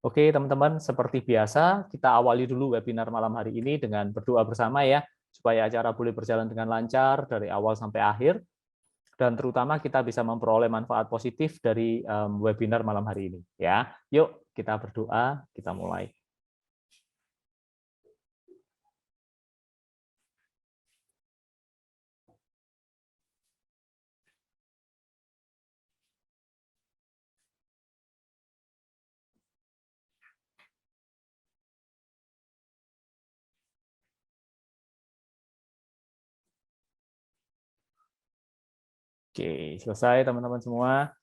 Oke, teman-teman, seperti biasa, kita awali dulu webinar malam hari ini dengan berdoa bersama ya, supaya acara boleh berjalan dengan lancar dari awal sampai akhir, dan terutama kita bisa memperoleh manfaat positif dari webinar malam hari ini. Ya, yuk kita berdoa, kita mulai. Oke, selesai teman-teman semua.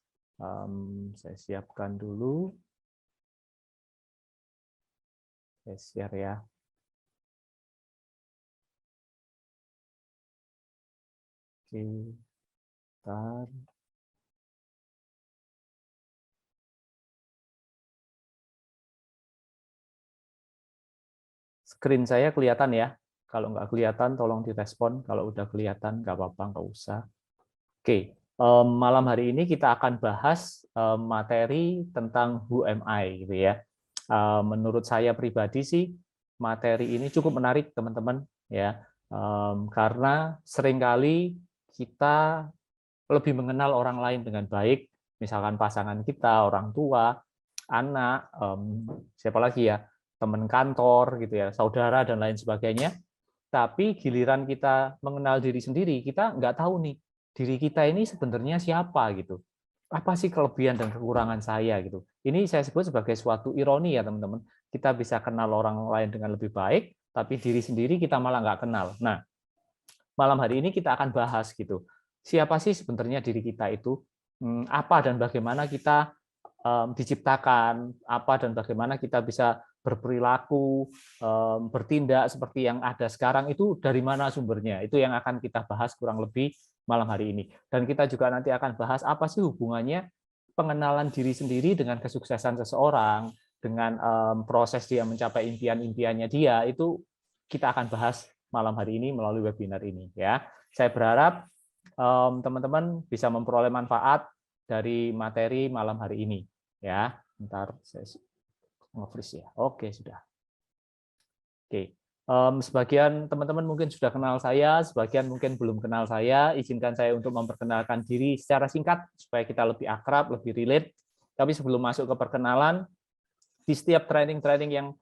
Saya siapkan dulu. Saya share ya. Oke, bentar. Screen saya kelihatan ya. Kalau nggak kelihatan, tolong direspon. Kalau udah kelihatan, nggak apa-apa, nggak usah. Oke, malam hari ini kita akan bahas materi tentang who am I, gitu ya. Menurut saya pribadi sih, materi ini cukup menarik, teman-teman, ya, karena seringkali kita lebih mengenal orang lain dengan baik, misalkan pasangan kita, orang tua, anak, siapa lagi ya, teman kantor, gitu ya, saudara dan lain sebagainya. Tapi giliran kita mengenal diri sendiri, kita nggak tahu nih, diri kita ini sebenarnya siapa gitu. Apa sih kelebihan dan kekurangan saya gitu. Ini saya sebut sebagai suatu ironi ya teman-teman. Kita bisa kenal orang lain dengan lebih baik, tapi diri sendiri kita malah nggak kenal. Nah, malam hari ini kita akan bahas gitu. Siapa sih sebenarnya diri kita itu? Apa dan bagaimana kita diciptakan, apa dan bagaimana kita bisa berperilaku, bertindak seperti yang ada sekarang, itu dari mana sumbernya. Itu yang akan kita bahas kurang lebih malam hari ini. Dan kita juga nanti akan bahas apa sih hubungannya pengenalan diri sendiri dengan kesuksesan seseorang, dengan proses dia mencapai impian-impiannya dia, itu kita akan bahas malam hari ini melalui webinar ini ya. Saya berharap teman-teman bisa memperoleh manfaat dari materi malam hari ini ya. Bentar saya nge-freeze ya. Oke, sudah. Oke. Sebagian teman-teman mungkin sudah kenal saya, sebagian mungkin belum kenal saya. Izinkan saya untuk memperkenalkan diri secara singkat supaya kita lebih akrab, lebih relate. Tapi sebelum masuk ke perkenalan, di setiap training-training yang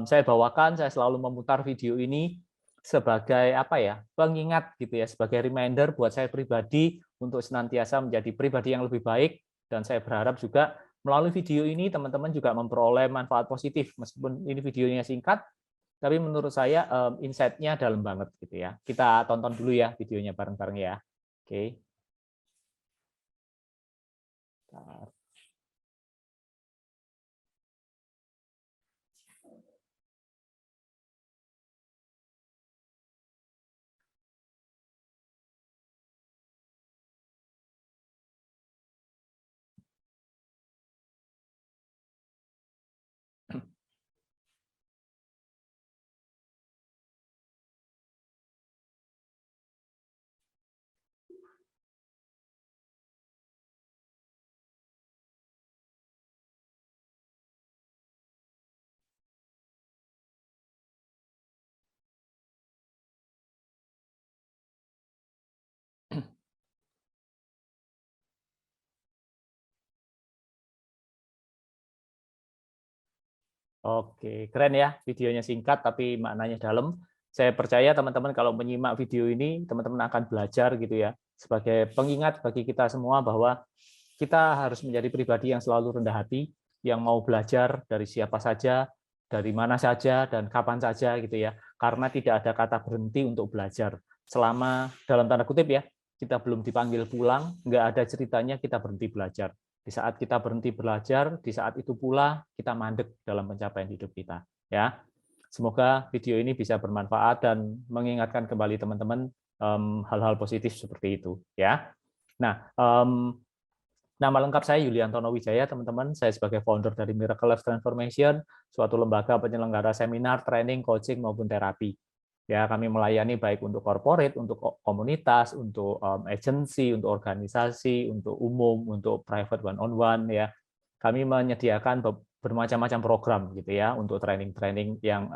saya bawakan, saya selalu memutar video ini sebagai apa ya, pengingat gitu ya, sebagai reminder buat saya pribadi untuk senantiasa menjadi pribadi yang lebih baik. Dan saya berharap juga melalui video ini teman-teman juga memperoleh manfaat positif, meskipun ini videonya singkat, tapi menurut saya insight-nya dalam banget gitu ya. Kita tonton dulu ya videonya bareng-bareng ya. Oke. Bentar. Oke, keren ya, videonya singkat tapi maknanya dalam. Saya percaya teman-teman kalau menyimak video ini, teman-teman akan belajar gitu ya, sebagai pengingat bagi kita semua bahwa kita harus menjadi pribadi yang selalu rendah hati, yang mau belajar dari siapa saja, dari mana saja, dan kapan saja gitu ya. Karena tidak ada kata berhenti untuk belajar. Selama, dalam tanda kutip ya, kita belum dipanggil pulang, nggak ada ceritanya kita berhenti belajar. Di saat kita berhenti belajar, di saat itu pula kita mandek dalam pencapaian hidup kita. Ya, semoga video ini bisa bermanfaat dan mengingatkan kembali teman-teman hal-hal positif seperti itu. Ya, nah nama lengkap saya Yuliantono Wijaya, teman-teman. Saya sebagai founder dari Miracle Life Transformation, suatu lembaga penyelenggara seminar, training, coaching maupun terapi. Ya, kami melayani baik untuk corporate, untuk komunitas, untuk agency, untuk organisasi, untuk umum, untuk private one on one ya. Kami menyediakan bermacam-macam program gitu ya untuk training-training yang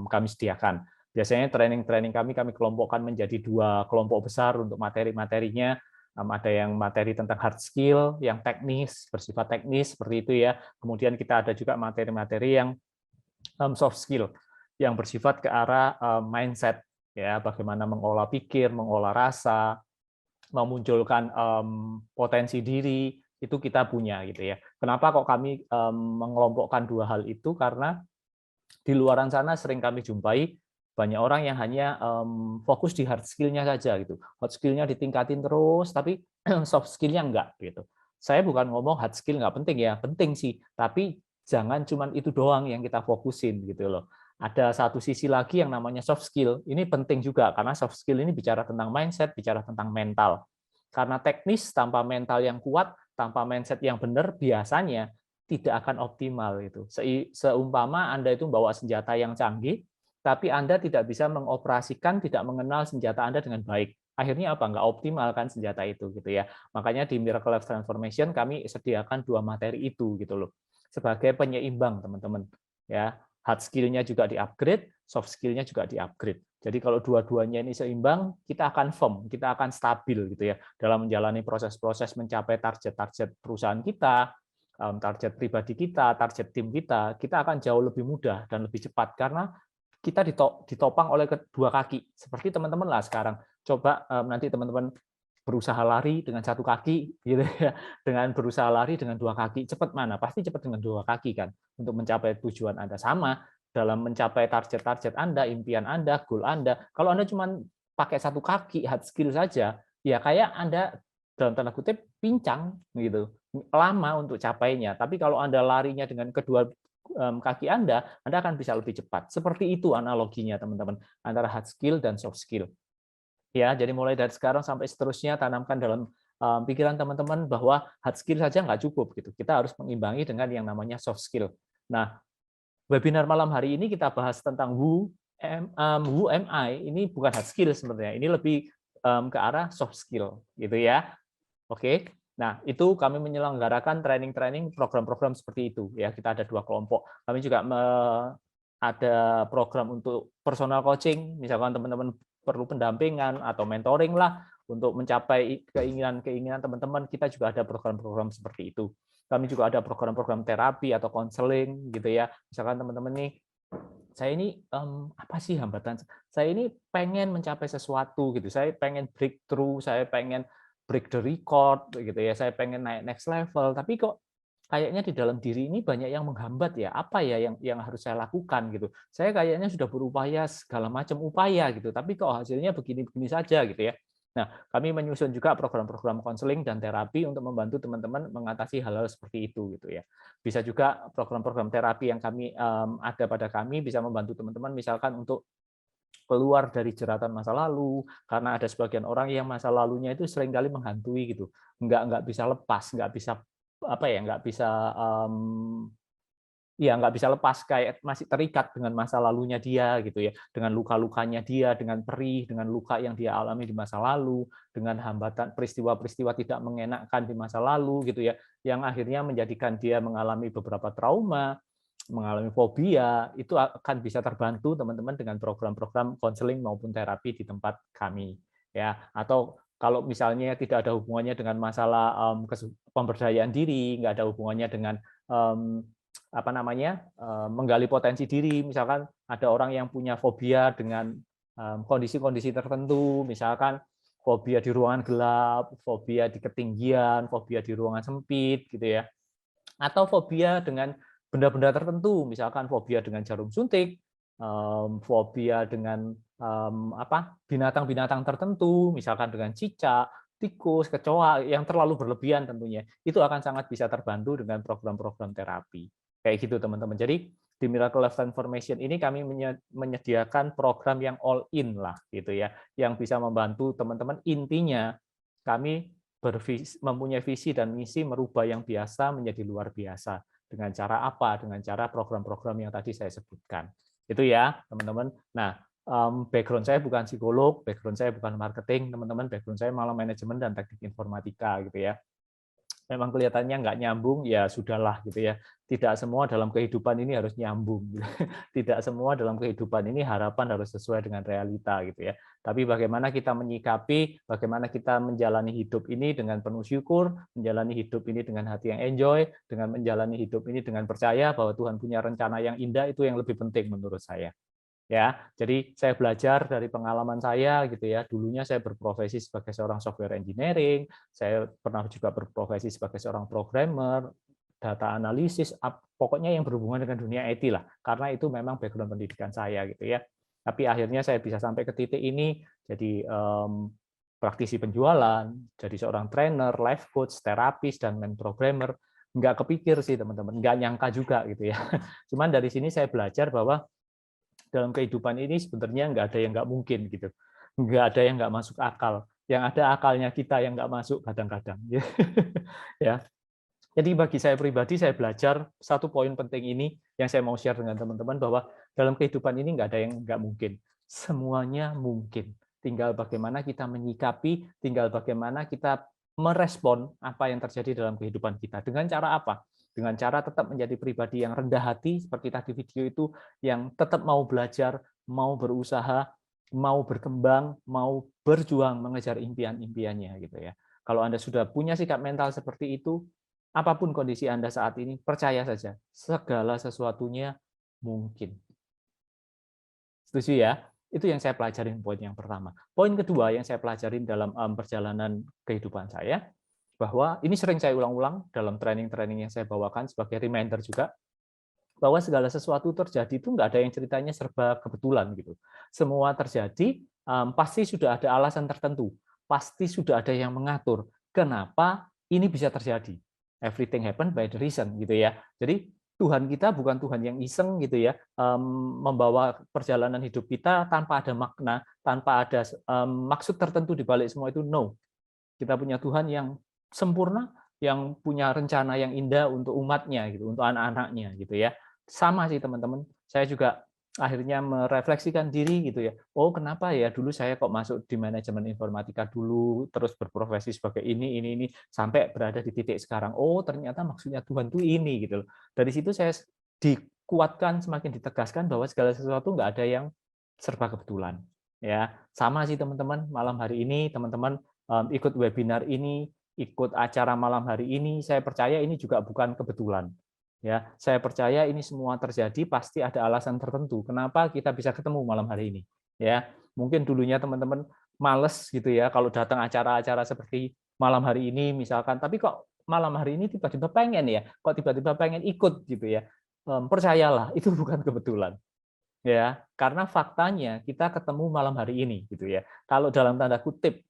kami sediakan. Biasanya training-training kami kelompokkan menjadi 2 kelompok besar untuk materi-materinya. Ada yang materi tentang hard skill, yang teknis, bersifat teknis seperti itu ya. Kemudian kita ada juga materi-materi yang soft skill, yang bersifat ke arah mindset ya, bagaimana mengolah pikir, mengolah rasa, memunculkan potensi diri, itu kita punya gitu ya. Kenapa kok kami mengelompokkan 2 hal itu? Karena di luaran sana sering kami jumpai banyak orang yang hanya fokus di hard skill-nya saja gitu. Hard skill-nya ditingkatin terus, tapi soft skill-nya enggak gitu. Saya bukan ngomong hard skill nggak penting ya, penting sih. Tapi jangan cuma itu doang yang kita fokusin gitu loh. Ada satu sisi lagi yang namanya soft skill. Ini penting juga karena soft skill ini bicara tentang mindset, bicara tentang mental. Karena teknis tanpa mental yang kuat, tanpa mindset yang benar, biasanya tidak akan optimal itu. Seumpama Anda itu bawa senjata yang canggih, tapi Anda tidak bisa mengoperasikan, tidak mengenal senjata Anda dengan baik. Akhirnya apa? Nggak optimal kan senjata itu gitu ya. Makanya di Miracle Life Transformation kami sediakan 2 materi itu gitu loh. Sebagai penyeimbang teman-teman. Ya, hard skill-nya juga di-upgrade, soft skill-nya juga di-upgrade. Jadi kalau dua-duanya ini seimbang, kita akan firm, kita akan stabil gitu ya dalam menjalani proses-proses mencapai target-target perusahaan kita, target pribadi kita, target tim kita akan jauh lebih mudah dan lebih cepat karena kita ditopang oleh kedua kaki. Seperti teman-teman lah sekarang. Coba nanti teman-teman berusaha lari dengan satu kaki, gitu ya. Dengan berusaha lari dengan 2 kaki, cepat mana? Pasti cepat dengan 2 kaki kan. Untuk mencapai tujuan Anda sama dalam mencapai target-target Anda, impian Anda, goal Anda. Kalau Anda cuma pakai 1 kaki hard skill saja, ya kayak Anda dalam tanda kutip pincang gitu. Lama untuk capainya. Tapi kalau Anda larinya dengan kedua kaki Anda akan bisa lebih cepat. Seperti itu analoginya teman-teman antara hard skill dan soft skill. Ya, jadi mulai dari sekarang sampai seterusnya tanamkan dalam pikiran teman-teman bahwa hard skill saja nggak cukup gitu. Kita harus mengimbangi dengan yang namanya soft skill. Nah, webinar malam hari ini kita bahas tentang who am I. Ini bukan hard skill sebenarnya. Ini lebih ke arah soft skill gitu ya. Oke. Nah, itu kami menyelenggarakan training-training program-program seperti itu ya. Kita ada 2 kelompok. Kami juga ada program untuk personal coaching, misalkan teman-teman perlu pendampingan atau mentoring lah untuk mencapai keinginan-keinginan teman-teman, kita juga ada program-program seperti itu. Kami juga ada program-program terapi atau konseling gitu ya. Misalkan teman-teman nih, saya ini apa sih hambatan? Saya ini pengen mencapai sesuatu gitu. Saya pengen breakthrough, saya pengen break the record gitu ya. Saya pengen naik next level, tapi kok kayaknya di dalam diri ini banyak yang menghambat ya. Apa ya yang harus saya lakukan gitu. Saya kayaknya sudah berupaya segala macam upaya gitu, tapi kok hasilnya begini-begini saja gitu ya. Nah, kami menyusun juga program-program konseling dan terapi untuk membantu teman-teman mengatasi hal-hal seperti itu gitu ya. Bisa juga program-program terapi yang kami ada pada kami bisa membantu teman-teman misalkan untuk keluar dari jeratan masa lalu, karena ada sebagian orang yang masa lalunya itu seringkali menghantui gitu, nggak bisa lepas, nggak bisa apa ya, nggak bisa ya nggak bisa lepas, kayak masih terikat dengan masa lalunya dia gitu ya, dengan luka-lukanya dia, dengan perih, dengan luka yang dia alami di masa lalu, dengan hambatan peristiwa-peristiwa tidak mengenakkan di masa lalu gitu ya, yang akhirnya menjadikan dia mengalami beberapa trauma, mengalami fobia, itu akan bisa terbantu teman-teman dengan program-program konseling maupun terapi di tempat kami ya. Atau kalau misalnya tidak ada hubungannya dengan masalah pemberdayaan diri, nggak ada hubungannya dengan apa namanya, menggali potensi diri, misalkan ada orang yang punya fobia dengan kondisi-kondisi tertentu, misalkan fobia di ruangan gelap, fobia di ketinggian, fobia di ruangan sempit gitu ya, atau fobia dengan benda-benda tertentu, misalkan fobia dengan jarum suntik, fobia dengan apa binatang-binatang tertentu, misalkan dengan cicak, tikus, kecoa yang terlalu berlebihan tentunya, itu akan sangat bisa terbantu dengan program-program terapi. Kayak gitu teman-teman. Jadi di Miracle Life Transformation ini kami menyediakan program yang all in lah gitu ya, yang bisa membantu teman-teman. Intinya kami mempunyai visi dan misi merubah yang biasa menjadi luar biasa. Dengan cara apa? Dengan cara program-program yang tadi saya sebutkan. Itu ya, teman-teman. Nah, background saya bukan psikolog, background saya bukan marketing, teman-teman. Background saya malah manajemen dan teknik informatika gitu ya. memang kelihatannya nggak nyambung, ya sudahlah gitu ya. Tidak semua dalam kehidupan ini harus nyambung. Gitu. Tidak semua dalam kehidupan ini harapan harus sesuai dengan realita gitu ya. Tapi bagaimana kita menyikapi, bagaimana kita menjalani hidup ini dengan penuh syukur, menjalani hidup ini dengan hati yang enjoy, dengan menjalani hidup ini dengan percaya bahwa Tuhan punya rencana yang indah, itu yang lebih penting menurut saya. Ya, jadi saya belajar dari pengalaman saya gitu ya. Dulunya saya berprofesi sebagai seorang software engineering, saya pernah juga berprofesi sebagai seorang programmer, data analisis, pokoknya yang berhubungan dengan dunia IT lah. Karena itu memang background pendidikan saya gitu ya. Tapi akhirnya saya bisa sampai ke titik ini jadi praktisi penjualan, jadi seorang trainer, life coach, terapis dan main programmer. Nggak kepikir sih teman-teman, nggak nyangka juga gitu ya. Cuman dari sini saya belajar bahwa dalam kehidupan ini sebenarnya nggak ada yang nggak mungkin gitu, nggak ada yang nggak masuk akal, yang ada akalnya kita yang nggak masuk kadang-kadang. Ya, jadi bagi saya pribadi saya belajar satu poin penting ini yang saya mau share dengan teman-teman bahwa dalam kehidupan ini nggak ada yang nggak mungkin, semuanya mungkin. Tinggal bagaimana kita menyikapi, tinggal bagaimana kita merespon apa yang terjadi dalam kehidupan kita. Dengan cara apa? Dengan cara tetap menjadi pribadi yang rendah hati, seperti tadi video itu, yang tetap mau belajar, mau berusaha, mau berkembang, mau berjuang mengejar impian-impiannya gitu ya. Kalau Anda sudah punya sikap mental seperti itu, apapun kondisi Anda saat ini, percaya saja, segala sesuatunya mungkin. Setuju ya? Itu yang saya pelajarin poin yang pertama. Poin kedua yang saya pelajarin dalam perjalanan kehidupan saya, bahwa ini sering saya ulang-ulang dalam training-training yang saya bawakan sebagai reminder juga, bahwa segala sesuatu terjadi itu nggak ada yang ceritanya serba kebetulan gitu. Semua terjadi pasti sudah ada alasan tertentu, pasti sudah ada yang mengatur kenapa ini bisa terjadi. Everything happen by the reason gitu ya. Jadi Tuhan kita bukan Tuhan yang iseng gitu ya, membawa perjalanan hidup kita tanpa ada makna, tanpa ada maksud tertentu di balik semua itu. No, kita punya Tuhan yang sempurna, yang punya rencana yang indah untuk umatnya gitu, untuk anak-anaknya gitu ya. Sama sih teman-teman, saya juga akhirnya merefleksikan diri gitu ya. Oh, kenapa ya dulu saya kok masuk di manajemen informatika dulu, terus berprofesi sebagai ini sampai berada di titik sekarang. Oh, ternyata maksudnya Tuhan tuh ini gitu loh. Dari situ saya dikuatkan, semakin ditegaskan bahwa segala sesuatu nggak ada yang serba kebetulan. Ya, sama sih teman-teman. Malam hari ini teman-teman ikut webinar ini, ikut acara malam hari ini, saya percaya ini juga bukan kebetulan. Ya, saya percaya ini semua terjadi pasti ada alasan tertentu. Kenapa kita bisa ketemu malam hari ini? Ya, mungkin dulunya teman-teman males gitu ya kalau datang acara-acara seperti malam hari ini misalkan, tapi kok malam hari ini tiba-tiba pengen ya, kok tiba-tiba pengen ikut gitu ya. Percayalah, itu bukan kebetulan. Ya, karena faktanya kita ketemu malam hari ini gitu ya. Kalau dalam tanda kutip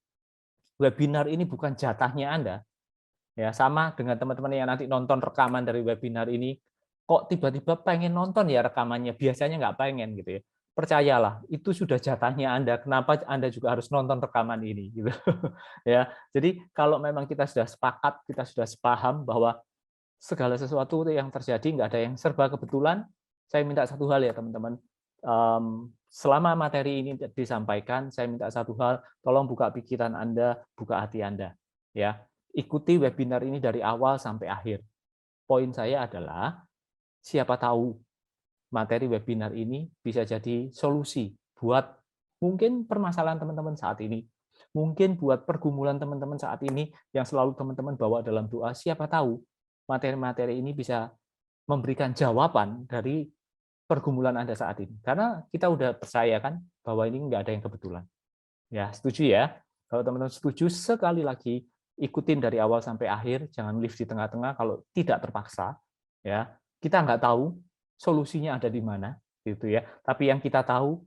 webinar ini bukan jatahnya Anda, ya sama dengan teman-teman yang nanti nonton rekaman dari webinar ini, kok tiba-tiba pengen nonton ya rekamannya, biasanya nggak pengen gitu ya. Percayalah, itu sudah jatahnya Anda. Kenapa Anda juga harus nonton rekaman ini gitu. Ya. Jadi kalau memang kita sudah sepakat, kita sudah sepaham bahwa segala sesuatu yang terjadi nggak ada yang serba kebetulan, saya minta satu hal ya teman-teman. Selama materi ini disampaikan, saya minta satu hal, tolong buka pikiran Anda, buka hati Anda. Ya, ikuti webinar ini dari awal sampai akhir. Poin saya adalah, siapa tahu materi webinar ini bisa jadi solusi buat mungkin permasalahan teman-teman saat ini, mungkin buat pergumulan teman-teman saat ini yang selalu teman-teman bawa dalam doa, siapa tahu materi-materi ini bisa memberikan jawaban dari pergumulan Anda saat ini. Karena kita udah percaya kan bahwa ini nggak ada yang kebetulan. Ya, setuju ya? Kalau teman-teman setuju, sekali lagi ikutin dari awal sampai akhir, jangan lift di tengah-tengah kalau tidak terpaksa. Ya, kita nggak tahu solusinya ada di mana, gitu ya. Tapi yang kita tahu,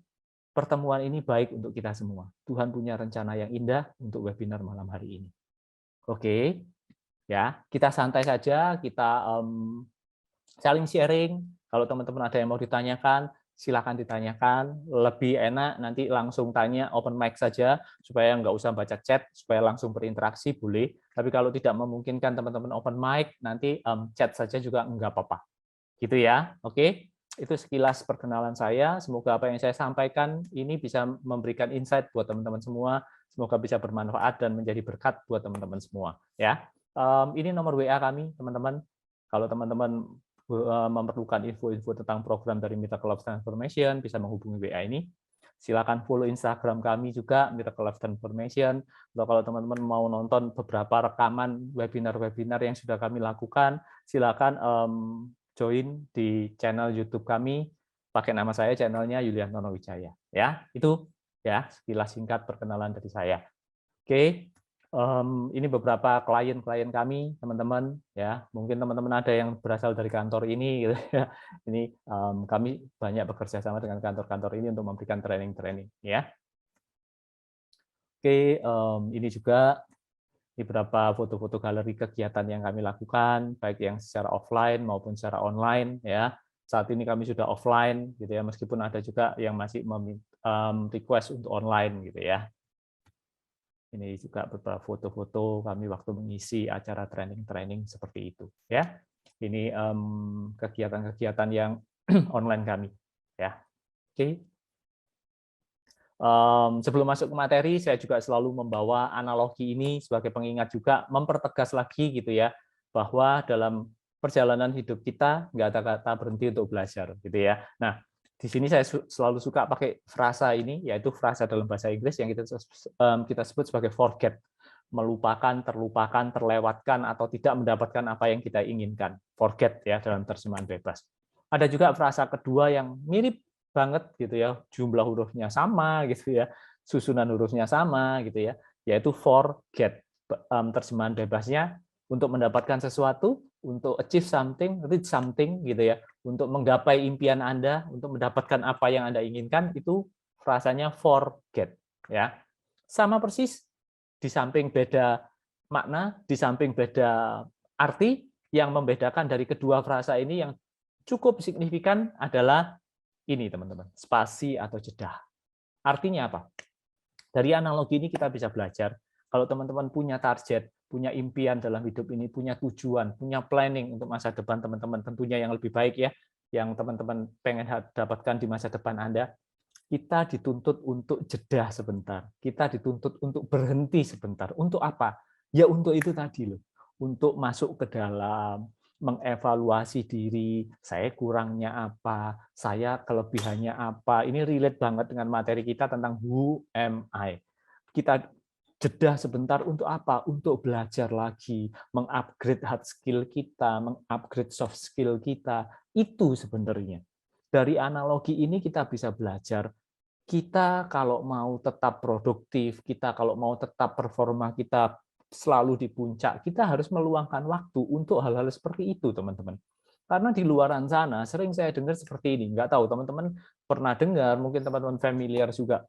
pertemuan ini baik untuk kita semua. Tuhan punya rencana yang indah untuk webinar malam hari ini. Oke, ya kita santai saja, kita saling sharing. Kalau teman-teman ada yang mau ditanyakan, silakan ditanyakan. Lebih enak nanti langsung tanya open mic saja, supaya nggak usah baca chat, supaya langsung berinteraksi boleh. Tapi kalau tidak memungkinkan teman-teman open mic, nanti chat saja juga nggak apa-apa. Gitu ya, oke? Itu sekilas perkenalan saya. Semoga apa yang saya sampaikan ini bisa memberikan insight buat teman-teman semua. Semoga bisa bermanfaat dan menjadi berkat buat teman-teman semua. Ya, Ini nomor WA kami, teman-teman. Kalau teman-teman memerlukan info-info tentang program dari Miracle Life Transformation, bisa menghubungi WA ini. Silakan follow Instagram kami juga, Miracle Life Transformation. Atau kalau teman-teman mau nonton beberapa rekaman webinar-webinar yang sudah kami lakukan, silakan join di channel YouTube kami. Pakai nama saya, channelnya Yuliantono Wijaya. Ya, itu ya sekilas singkat perkenalan dari saya. Oke, ini beberapa klien-klien kami, teman-teman. Ya, mungkin teman-teman ada yang berasal dari kantor ini, gitu ya. Ini kami banyak bekerja sama dengan kantor-kantor ini untuk memberikan training-training. Ya, oke. Ini juga beberapa foto-foto galeri kegiatan yang kami lakukan, baik yang secara offline maupun secara online. Ya, saat ini kami sudah offline, gitu ya, meskipun ada juga yang masih request untuk online, gitu ya. Ini juga beberapa foto-foto kami waktu mengisi acara training-training seperti itu. Ya, ini kegiatan-kegiatan yang online kami. Ya, oke. Sebelum masuk ke materi, saya juga selalu membawa analogi ini sebagai pengingat juga, mempertegas lagi gitu ya, bahwa dalam perjalanan hidup kita nggak ada kata berhenti untuk belajar, gitu ya. Nah, di sini saya selalu suka pakai frasa ini, yaitu frasa dalam bahasa Inggris yang kita sebut sebagai forget, melupakan, terlupakan, terlewatkan, atau tidak mendapatkan apa yang kita inginkan. Forget ya dalam terjemahan bebas. Ada juga frasa kedua yang mirip banget gitu ya, jumlah hurufnya sama gitu ya, susunan hurufnya sama gitu ya, yaitu forget. Terjemahan bebasnya untuk mendapatkan sesuatu, untuk achieve something, reach something gitu ya, untuk menggapai impian Anda, untuk mendapatkan apa yang Anda inginkan, itu frasanya forget ya. Sama persis, di samping beda makna, di samping beda arti, yang membedakan dari kedua frasa ini yang cukup signifikan adalah ini, teman-teman, spasi atau jeda. Artinya apa? Dari analogi ini kita bisa belajar, kalau teman-teman punya target, punya impian dalam hidup ini, punya tujuan, punya planning untuk masa depan teman-teman, tentunya yang lebih baik ya, yang teman-teman pengen dapatkan di masa depan Anda, kita dituntut untuk jeda sebentar. Kita dituntut untuk berhenti sebentar. Untuk apa? Ya untuk itu tadi loh. Untuk masuk ke dalam, mengevaluasi diri, saya kurangnya apa, saya kelebihannya apa. Ini relate banget dengan materi kita tentang who am I. Kita jeda sebentar untuk apa? Untuk belajar lagi, mengupgrade hard skill kita, mengupgrade soft skill kita. Itu sebenarnya. Dari analogi ini kita bisa belajar, kita kalau mau tetap produktif, kita kalau mau tetap performa kita selalu di puncak, kita harus meluangkan waktu untuk hal-hal seperti itu, teman-teman. Karena di luaran sana sering saya dengar seperti ini, nggak tahu teman-teman pernah dengar, mungkin teman-teman familiar juga,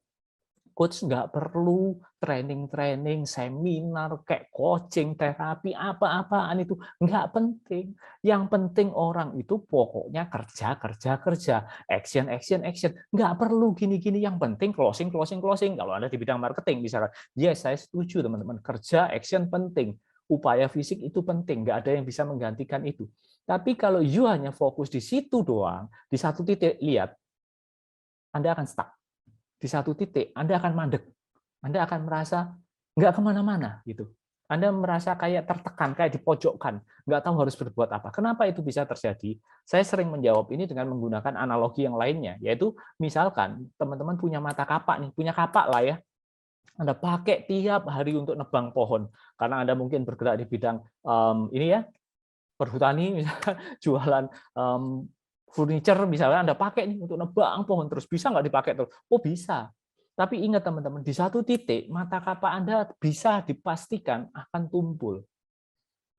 coach nggak perlu training-training, seminar, kayak coaching, terapi, apa-apaan itu. Nggak penting. Yang penting orang itu pokoknya kerja, kerja, kerja. Action, action, action. Nggak perlu gini-gini. Yang penting closing, closing, closing. Kalau Anda di bidang marketing, misalkan, yes, saya setuju teman-teman. Kerja, action penting. Upaya fisik itu penting. Nggak ada yang bisa menggantikan itu. Tapi kalau you hanya fokus di situ doang, di satu titik, lihat, Anda akan stuck. Di satu titik Anda akan mandek, Anda akan merasa nggak kemana-mana gitu. Anda merasa kayak tertekan, kayak dipojokkan, nggak tahu harus berbuat apa. Kenapa itu bisa terjadi? Saya sering menjawab ini dengan menggunakan analogi yang lainnya, yaitu misalkan teman-teman punya mata kapak nih, punya kapak lah ya, Anda pakai tiap hari untuk nebang pohon, karena Anda mungkin bergerak di bidang ini ya, perhutani, misalnya jualan furniture, misalnya Anda pakai nih untuk nebang pohon terus, bisa nggak dipakai terus? Oh bisa. Tapi ingat teman-teman, di satu titik mata kapak Anda bisa dipastikan akan tumpul.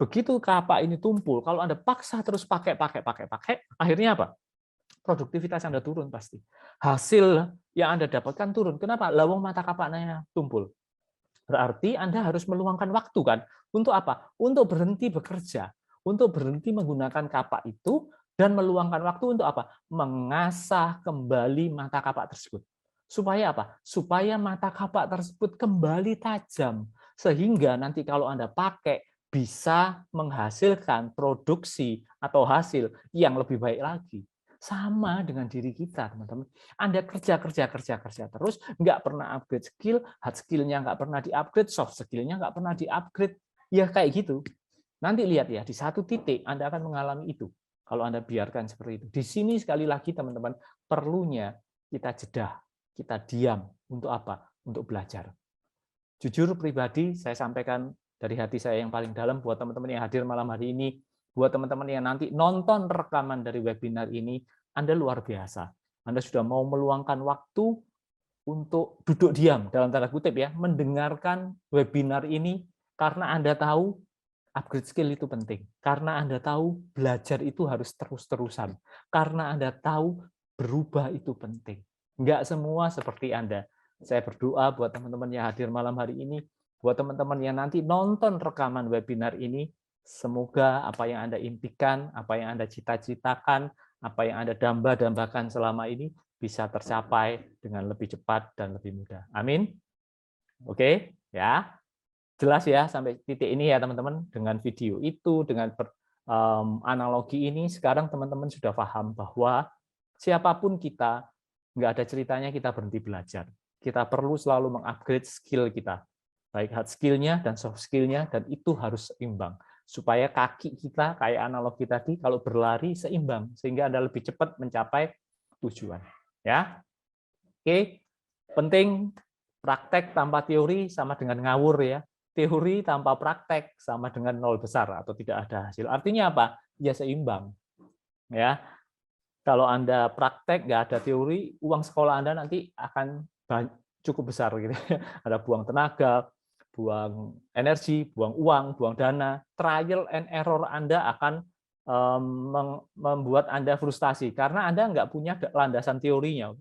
Begitu kapak ini tumpul, kalau Anda paksa terus pakai, akhirnya apa? Produktivitas Anda turun pasti. Hasil yang Anda dapatkan turun. Kenapa? Lawang mata kapaknya tumpul. Berarti Anda harus meluangkan waktu kan? Untuk apa? Untuk berhenti bekerja, untuk berhenti menggunakan kapak itu, dan meluangkan waktu untuk apa? Mengasah kembali mata kapak tersebut. Supaya apa? Supaya mata kapak tersebut kembali tajam. Sehingga nanti kalau Anda pakai, bisa menghasilkan produksi atau hasil yang lebih baik lagi. Sama dengan diri kita, teman-teman. Anda kerja terus, nggak pernah upgrade skill, hard skill-nya nggak pernah di-upgrade, soft skill-nya nggak pernah di-upgrade. Ya kayak gitu. Nanti lihat ya, di satu titik Anda akan mengalami itu. Kalau Anda biarkan seperti itu. Di sini sekali lagi teman-teman, perlunya kita jeda, kita diam. Untuk apa? Untuk belajar. Jujur pribadi, saya sampaikan dari hati saya yang paling dalam buat teman-teman yang hadir malam hari ini, buat teman-teman yang nanti nonton rekaman dari webinar ini, Anda luar biasa. Anda sudah mau meluangkan waktu untuk duduk diam, dalam tanda kutip ya, mendengarkan webinar ini, karena Anda tahu upgrade skill itu penting. Karena Anda tahu belajar itu harus terus-terusan. Karena Anda tahu berubah itu penting. Enggak semua seperti Anda. Saya berdoa buat teman-teman yang hadir malam hari ini, buat teman-teman yang nanti nonton rekaman webinar ini, semoga apa yang Anda impikan, apa yang Anda cita-citakan, apa yang Anda damba-dambakan selama ini bisa tercapai dengan lebih cepat dan lebih mudah. Amin. Oke, ya. Jelas ya sampai titik ini ya teman-teman, dengan video itu, dengan analogi ini, sekarang teman-teman sudah paham bahwa siapapun kita, nggak ada ceritanya kita berhenti belajar. Kita perlu selalu mengupgrade skill kita, baik hard skill-nya dan soft skill-nya, dan itu harus seimbang. Supaya kaki kita, kayak analogi tadi, kalau berlari seimbang, sehingga Anda lebih cepat mencapai tujuan. Ya, oke, penting praktek tanpa teori sama dengan ngawur ya. Teori tanpa praktek sama dengan nol besar atau tidak ada hasil. Artinya apa? Ya seimbang. Ya, kalau Anda praktek nggak ada teori, uang sekolah Anda nanti akan cukup besar gitu. Ada buang tenaga, buang energi, buang uang, buang dana. Trial and error Anda akan membuat Anda frustasi karena Anda nggak punya landasan teorinya.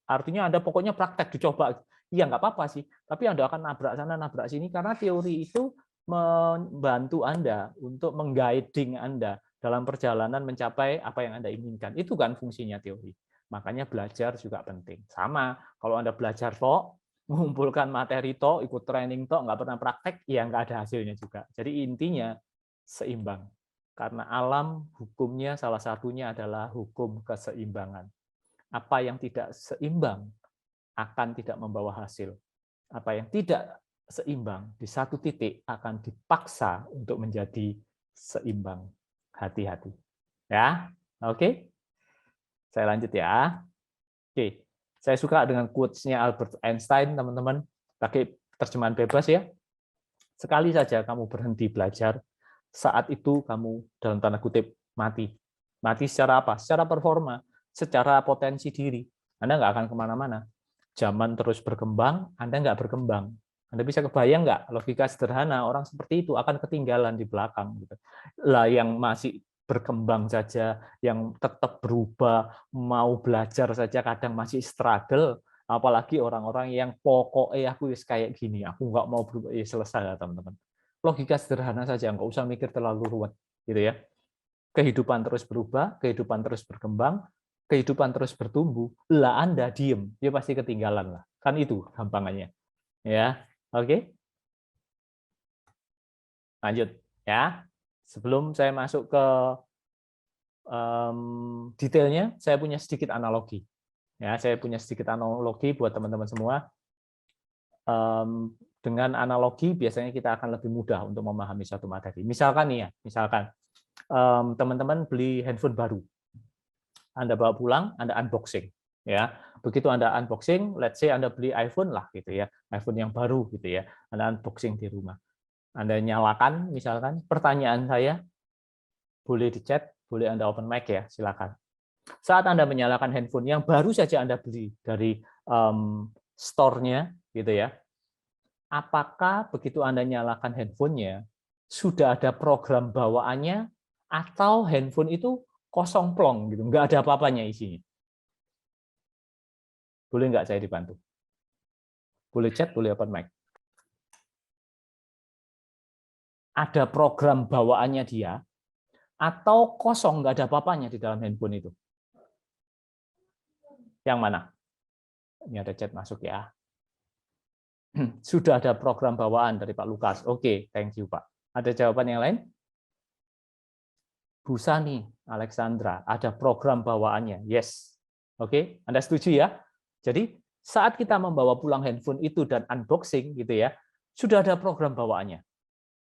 Artinya Anda pokoknya praktek dicoba. Iya nggak apa-apa sih, tapi Anda akan nabrak sana, nabrak sini karena teori itu membantu Anda untuk mengguiding Anda dalam perjalanan mencapai apa yang Anda inginkan. Itu kan fungsinya teori. Makanya belajar juga penting. Sama, kalau Anda belajar toh, mengumpulkan materi toh, ikut training toh, nggak pernah praktek, ya nggak ada hasilnya juga. Jadi intinya seimbang. Karena alam hukumnya salah satunya adalah hukum keseimbangan. Apa yang tidak seimbang akan tidak membawa hasil. Apa yang tidak seimbang di satu titik akan dipaksa untuk menjadi seimbang. Hati-hati. Ya, oke. Saya lanjut ya. Oke. Saya suka dengan quotes-nya Albert Einstein, teman-teman. Pakai terjemahan bebas ya. Sekali saja kamu berhenti belajar, saat itu kamu dalam tanda kutip mati. Mati secara apa? Secara performa, secara potensi diri. Anda nggak akan kemana-mana. Zaman terus berkembang, Anda nggak berkembang. Anda bisa kebayang nggak logika sederhana orang seperti itu akan ketinggalan di belakang. Gitu. Lah yang masih berkembang saja, yang tetap berubah, mau belajar saja kadang masih struggle, apalagi orang-orang yang pokoknya aku kayak gini, aku nggak mau berubah, ya selesai ya teman-teman. Logika sederhana saja, nggak usah mikir terlalu ruwet, gitu ya. Kehidupan terus berubah, kehidupan terus berkembang, kehidupan terus bertumbuh, lah Anda diem, dia pasti ketinggalan lah. Kan itu gampangannya. Ya, oke. Lanjut ya. Sebelum saya masuk ke detailnya, saya punya sedikit analogi. Ya, saya punya sedikit analogi buat teman-teman semua. Dengan analogi biasanya kita akan lebih mudah untuk memahami suatu materi. Misalkan nih ya, misalkan teman-teman beli handphone baru, Anda bawa pulang, Anda unboxing, ya. Begitu Anda unboxing, let's say Anda beli iPhone lah gitu ya, iPhone yang baru gitu ya, Anda unboxing di rumah, Anda nyalakan, misalkan, pertanyaan saya, boleh di chat, boleh Anda open mic ya, silakan. Saat Anda menyalakan handphone yang baru saja Anda beli dari store-nya, gitu ya, apakah begitu Anda nyalakan handphonenya, sudah ada program bawaannya, atau handphone itu kosong plong, gitu, nggak ada apa-apanya isinya? Boleh nggak saya dibantu? Boleh chat, boleh open mic. Ada program bawaannya dia, atau kosong, nggak ada apa-apanya di dalam handphone itu? Yang mana? Ini ada chat masuk ya. Sudah ada program bawaan dari Pak Lukas. Oke, thank you Pak. Ada jawaban yang lain? Bu Sani, Alexandra, ada program bawaannya. Yes. Oke, Anda setuju ya? Jadi saat kita membawa pulang handphone itu dan unboxing gitu ya, sudah ada program bawaannya.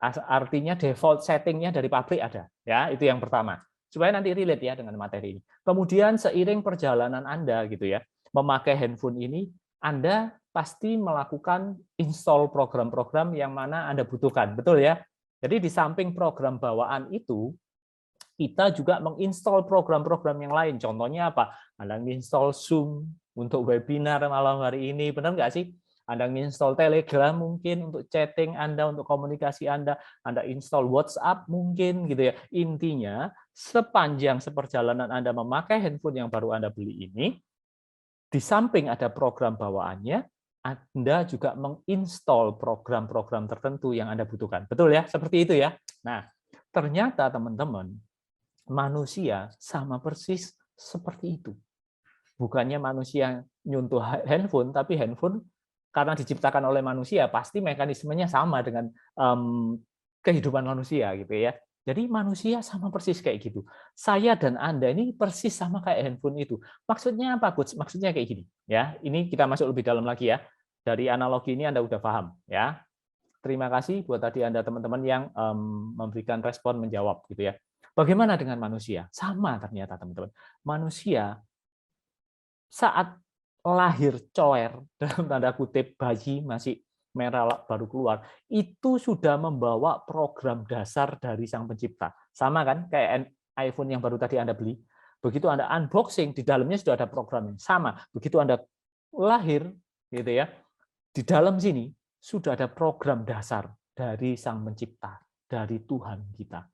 Artinya default settingnya dari pabrik ada, ya itu yang pertama. Supaya nanti relate ya dengan materi ini. Kemudian seiring perjalanan Anda gitu ya, memakai handphone ini, Anda pasti melakukan install program-program yang mana Anda butuhkan, betul ya? Jadi di samping program bawaan itu, kita juga menginstall program-program yang lain. Contohnya apa? Anda menginstall Zoom untuk webinar malam hari ini, benar nggak sih? Anda menginstall Telegram mungkin untuk chatting Anda, untuk komunikasi Anda install WhatsApp mungkin gitu ya. Intinya, sepanjang seperjalanan Anda memakai handphone yang baru Anda beli ini, di samping ada program bawaannya, Anda juga menginstall program-program tertentu yang Anda butuhkan. Betul ya? Seperti itu ya. Nah, ternyata teman-teman, manusia sama persis seperti itu. Bukannya manusia nyuntuh handphone, tapi handphone karena diciptakan oleh manusia, pasti mekanismenya sama dengan kehidupan manusia gitu ya. Jadi manusia sama persis kayak gitu. Saya dan Anda ini persis sama kayak handphone itu. Maksudnya apa, Coach? Maksudnya kayak gini. Ya, ini kita masuk lebih dalam lagi ya. Dari analogi ini Anda udah paham ya. Terima kasih buat tadi Anda teman-teman yang memberikan respon menjawab gitu ya. Bagaimana dengan manusia? Sama ternyata teman-teman. Manusia saat lahir coer, dalam tanda kutip bayi masih merah baru keluar, itu sudah membawa program dasar dari Sang Pencipta. Sama kan kayak iPhone yang baru tadi Anda beli. Begitu Anda unboxing, di dalamnya sudah ada programnya. Sama, begitu Anda lahir gitu ya, di dalam sini sudah ada program dasar dari Sang Pencipta, dari Tuhan kita.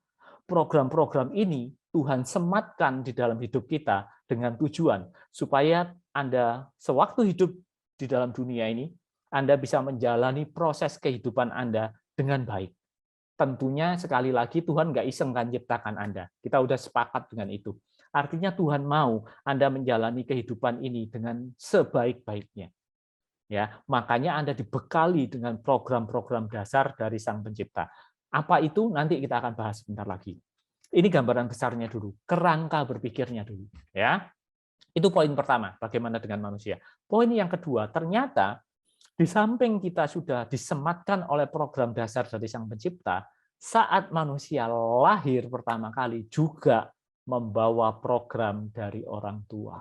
Program-program ini Tuhan sematkan di dalam hidup kita dengan tujuan supaya Anda sewaktu hidup di dalam dunia ini, Anda bisa menjalani proses kehidupan Anda dengan baik. Tentunya sekali lagi Tuhan nggak iseng kan ciptakan Anda. Kita udah sepakat dengan itu. Artinya Tuhan mau Anda menjalani kehidupan ini dengan sebaik-baiknya. Ya, makanya Anda dibekali dengan program-program dasar dari Sang Pencipta. Apa itu? Nanti kita akan bahas sebentar lagi. Ini gambaran besarnya dulu, kerangka berpikirnya dulu. Ya, itu poin pertama, bagaimana dengan manusia. Poin yang kedua, ternyata di samping kita sudah disematkan oleh program dasar dari Sang Pencipta, saat manusia lahir pertama kali juga membawa program dari orang tua.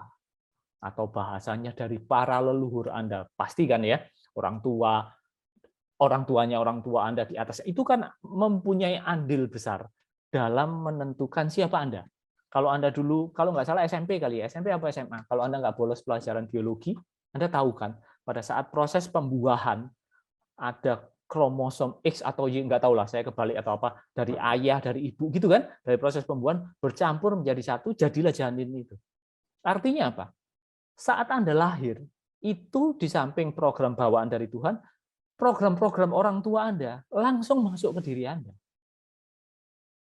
Atau bahasanya dari para leluhur Anda. Pastikan ya, orang tuanya orang tua Anda di atas itu kan mempunyai andil besar dalam menentukan siapa Anda. Kalau Anda dulu, kalau nggak salah SMP kali ya, SMP apa SMA, kalau Anda nggak bolos pelajaran biologi, Anda tahu kan, pada saat proses pembuahan, ada kromosom X atau Y, nggak tahu lah, saya kebalik atau apa, dari ayah, dari ibu, gitu kan, dari proses pembuahan, bercampur menjadi satu, jadilah janin itu. Artinya apa? Saat Anda lahir, itu di samping program bawaan dari Tuhan, program-program orang tua Anda langsung masuk ke diri Anda.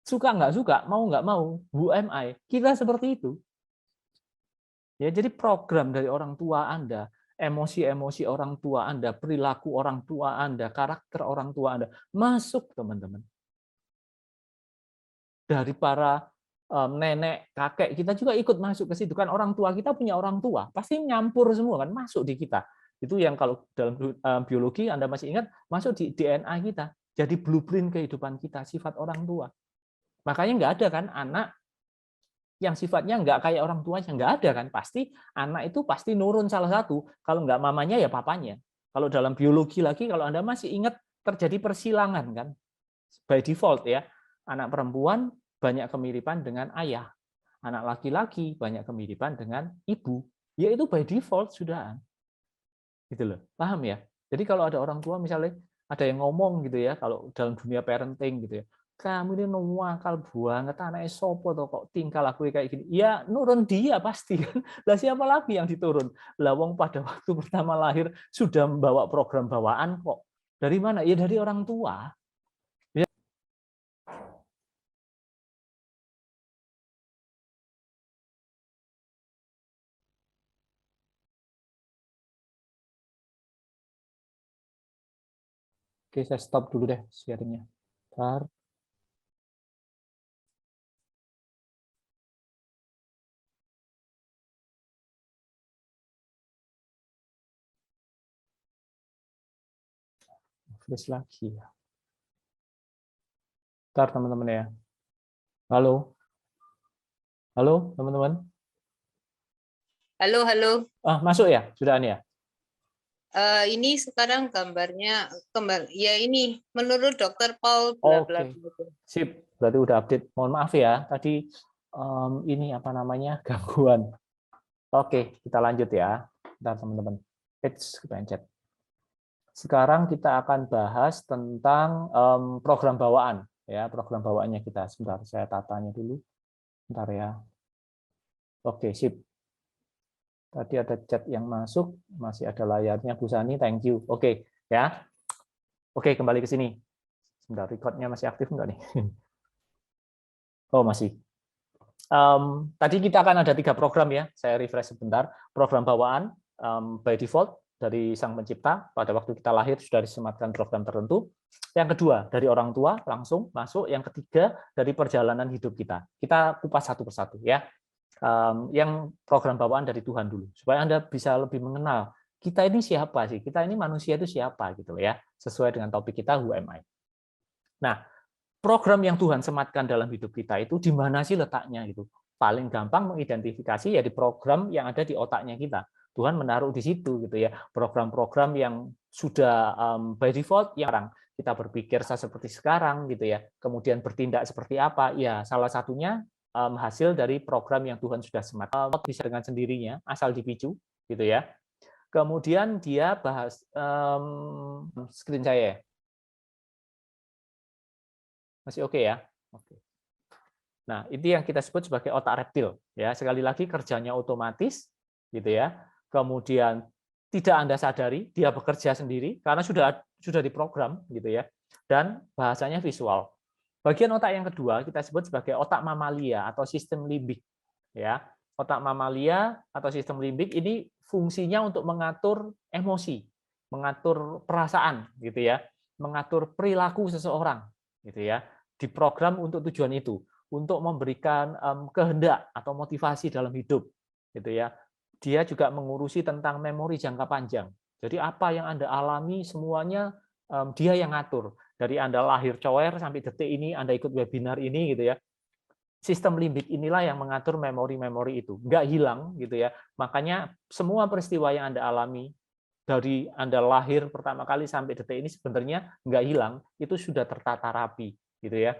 Suka nggak suka, mau nggak mau, who am I? Kita seperti itu. Ya, jadi program dari orang tua Anda, emosi-emosi orang tua Anda, perilaku orang tua Anda, karakter orang tua Anda, masuk teman-teman. Dari para nenek, kakek, kita juga ikut masuk ke situ. Kan orang tua kita punya orang tua, pasti nyampur semua kan, masuk di kita. Itu yang kalau dalam biologi Anda masih ingat, masuk di DNA kita. Jadi blueprint kehidupan kita, sifat orang tua. Makanya nggak ada kan anak yang sifatnya nggak kayak orang tuanya, nggak ada kan. Pasti anak itu pasti nurun salah satu. Kalau nggak mamanya ya papanya. Kalau dalam biologi lagi, kalau Anda masih ingat terjadi persilangan kan. By default ya, anak perempuan banyak kemiripan dengan ayah. Anak laki-laki banyak kemiripan dengan ibu. Ya itu by default sudah. Gitu loh. Paham ya? Jadi kalau ada orang tua misalnya ada yang ngomong gitu ya, kalau dalam dunia parenting gitu ya, kamu ini nuwakal banget, anaknya sopo tuh kok tingkah laku kayak gini. Ya nurun dia pasti kan. Lah siapa lagi yang diturun? Lah wong pada waktu pertama lahir sudah membawa program bawaan kok. Dari mana? Ya dari orang tua. Ya. Oke, saya stop dulu deh sharingnya. Bentar. Fresh lagi ya. Bentar teman-teman ya. Halo, halo teman-teman. Halo, halo. Masuk ya, sudah ya. Ini sekarang gambarnya ya ini menurut Dokter Paul bla bla Oke, bla. sip. Berarti udah update. Mohon maaf ya, tadi ini apa namanya gangguan. Oke, kita lanjut ya. Bentar teman-teman. Kepencet. Sekarang kita akan bahas tentang program bawaan. Ya, program bawaannya kita. Sebentar, saya tatanya dulu. Bentar ya. Oke, sip. Tadi ada chat yang masuk, masih ada layarnya Bu Sani, thank you. Oke, ya. Oke, kembali ke sini. Sebentar, recordnya masih aktif enggak nih? Oh, masih. Tadi kita akan ada 3 program ya, saya refresh sebentar. Program bawaan, by default, dari Sang Pencipta, pada waktu kita lahir sudah disematkan program tertentu. Yang kedua, dari orang tua, langsung masuk. Yang ketiga, dari perjalanan hidup kita. Kita kupas satu persatu ya. Yang program bawaan dari Tuhan dulu, supaya Anda bisa lebih mengenal kita ini siapa sih, kita ini manusia itu siapa gitu ya, sesuai dengan topik kita Who Am I. Nah, program yang Tuhan sematkan dalam hidup kita itu di mana sih letaknya gitu. Paling gampang mengidentifikasi ya di program yang ada di otaknya kita. Tuhan menaruh di situ gitu ya, program-program yang sudah by default yang orang kita berpikir seperti sekarang gitu ya, kemudian bertindak seperti apa ya, salah satunya hasil dari program yang Tuhan sudah sematkan, bisa dengan sendirinya asal dipicu gitu ya. Kemudian dia bahas screen saya masih oke ya. Oke. Nah, itu yang kita sebut sebagai otak reptil ya. Sekali lagi kerjanya otomatis gitu ya. Kemudian tidak Anda sadari dia bekerja sendiri karena sudah diprogram gitu ya. Dan bahasanya visual. Bagian otak yang kedua kita sebut sebagai otak mamalia atau sistem limbik ya. Otak mamalia atau sistem limbik ini fungsinya untuk mengatur emosi, mengatur perasaan gitu ya, mengatur perilaku seseorang gitu ya. Diprogram untuk tujuan itu, untuk memberikan kehendak atau motivasi dalam hidup gitu ya. Dia juga mengurusi tentang memori jangka panjang. Jadi apa yang Anda alami semuanya dia yang ngatur. Dari Anda lahir cower sampai detik ini Anda ikut webinar ini gitu ya. Sistem limbik inilah yang mengatur memori-memori itu. Nggak hilang gitu ya. Makanya semua peristiwa yang Anda alami dari Anda lahir pertama kali sampai detik ini sebenarnya nggak hilang, itu sudah tertata rapi gitu ya.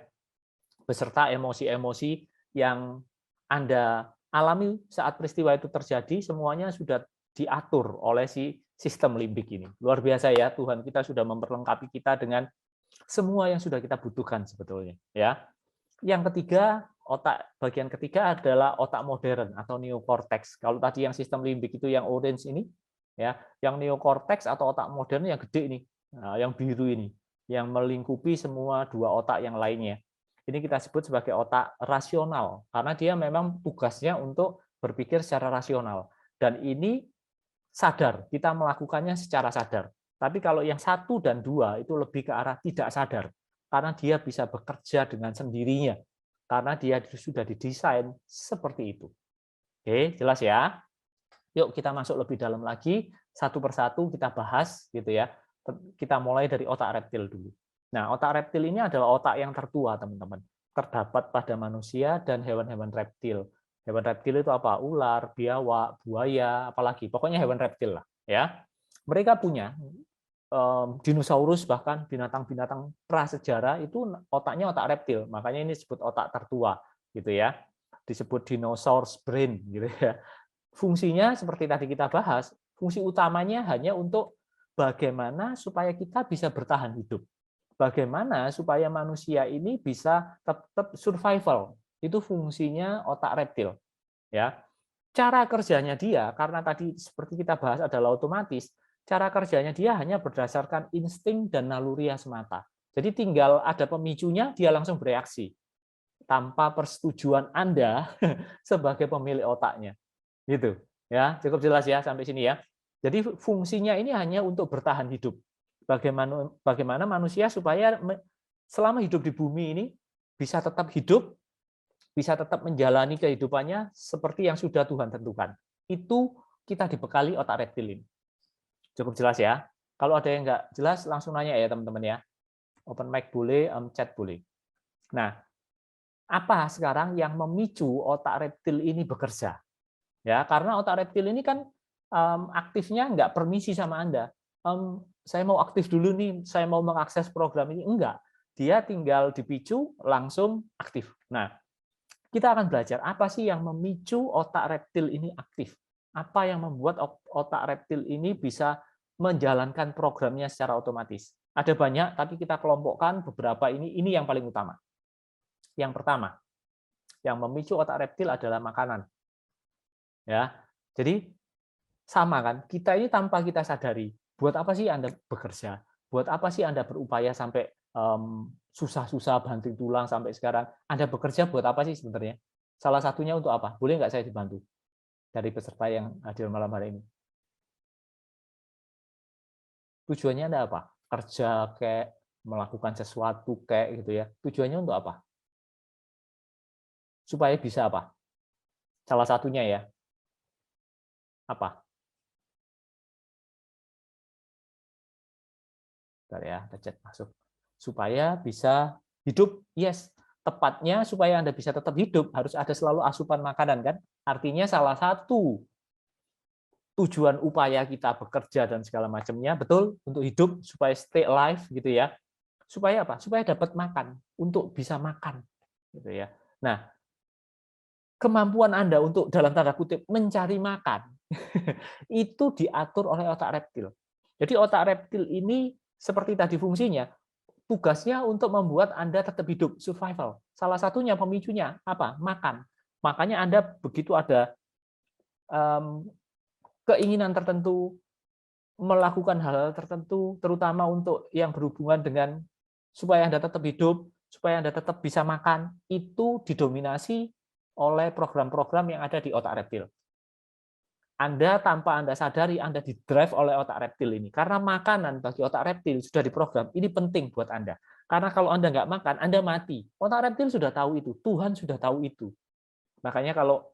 Beserta emosi-emosi yang Anda alami saat peristiwa itu terjadi, semuanya sudah diatur oleh si sistem limbik ini. Luar biasa ya, Tuhan kita sudah memperlengkapi kita dengan semua yang sudah kita butuhkan sebetulnya ya. Yang ketiga, bagian ketiga adalah otak modern atau neokortex. Kalau tadi yang sistem limbik itu yang orange ini, ya, yang neokortex atau otak modern yang gede ini, nah, yang biru ini, yang melingkupi semua 2 otak yang lainnya. Ini kita sebut sebagai otak rasional, karena dia memang tugasnya untuk berpikir secara rasional. Dan ini sadar, kita melakukannya secara sadar. Tapi kalau yang 1 dan 2 itu lebih ke arah tidak sadar, karena dia bisa bekerja dengan sendirinya, karena dia sudah didesain seperti itu. Oke, jelas ya? Yuk kita masuk lebih dalam lagi, satu persatu kita bahas gitu ya. Kita mulai dari otak reptil dulu. Nah, otak reptil ini adalah otak yang tertua, teman-teman. Terdapat pada manusia dan hewan-hewan reptil. Hewan reptil itu apa? Ular, biawak, buaya, apalagi. Pokoknya hewan reptil lah, ya. Mereka punya dinosaurus, bahkan binatang-binatang prasejarah itu otaknya otak reptil. Makanya ini disebut otak tertua gitu ya. Disebut dinosaurus brain gitu ya. Fungsinya seperti tadi kita bahas, fungsi utamanya hanya untuk bagaimana supaya kita bisa bertahan hidup. Bagaimana supaya manusia ini bisa tetap survival. Itu fungsinya otak reptil. Ya. Cara kerjanya dia, karena tadi seperti kita bahas adalah otomatis, cara kerjanya dia hanya berdasarkan insting dan naluriah semata. Jadi tinggal ada pemicunya, dia langsung bereaksi. Tanpa persetujuan Anda sebagai pemilik otaknya. Gitu. Ya, cukup jelas ya sampai sini ya. Jadi fungsinya ini hanya untuk bertahan hidup. Bagaimana manusia supaya selama hidup di bumi ini bisa tetap hidup, bisa tetap menjalani kehidupannya seperti yang sudah Tuhan tentukan. Itu kita dibekali otak reptil ini. Cukup jelas ya. Kalau ada yang nggak jelas, langsung nanya ya teman-teman ya. Open mic boleh, chat boleh. Nah, apa sekarang yang memicu otak reptil ini bekerja? Ya, karena otak reptil ini kan aktifnya nggak permisi sama Anda. Saya mau aktif dulu nih, saya mau mengakses program ini. Enggak. Dia tinggal dipicu, langsung aktif. Nah, kita akan belajar apa sih yang memicu otak reptil ini aktif. Apa yang membuat otak reptil ini bisa menjalankan programnya secara otomatis. Ada banyak, tapi kita kelompokkan beberapa ini yang paling utama. Yang pertama, yang memicu otak reptil adalah makanan. Ya, jadi sama kan, kita ini tanpa kita sadari, buat apa sih Anda bekerja? Buat apa sih Anda berupaya sampai susah-susah banting tulang sampai sekarang? Anda bekerja buat apa sih sebenarnya? Salah satunya untuk apa? Boleh nggak saya dibantu dari peserta yang hadir malam hari ini? Tujuannya Anda apa? Kerja kayak melakukan sesuatu kayak gitu ya. Tujuannya untuk apa? Supaya bisa apa? Salah satunya ya, apa? Bentar ya, chat masuk. Supaya bisa hidup, yes. Tepatnya supaya Anda bisa tetap hidup, harus ada selalu asupan makanan kan? Artinya salah satu tujuan upaya kita bekerja dan segala macamnya, betul, untuk hidup, supaya stay alive gitu ya. Supaya apa? Supaya dapat makan, untuk bisa makan. Gitu ya. Nah, kemampuan Anda untuk dalam tanda kutip mencari makan, itu diatur oleh otak reptil. Jadi otak reptil ini seperti tadi fungsinya, tugasnya untuk membuat Anda tetap hidup, survival. Salah satunya pemicunya apa? Makan. Makanya Anda begitu ada keinginan tertentu, melakukan hal-hal tertentu, terutama untuk yang berhubungan dengan supaya Anda tetap hidup, supaya Anda tetap bisa makan, itu didominasi oleh program-program yang ada di otak reptil. Anda tanpa Anda sadari, Anda didrive oleh otak reptil ini. Karena makanan bagi otak reptil sudah diprogram, ini penting buat Anda. Karena kalau Anda nggak makan, Anda mati. Otak reptil sudah tahu itu, Tuhan sudah tahu itu. Makanya kalau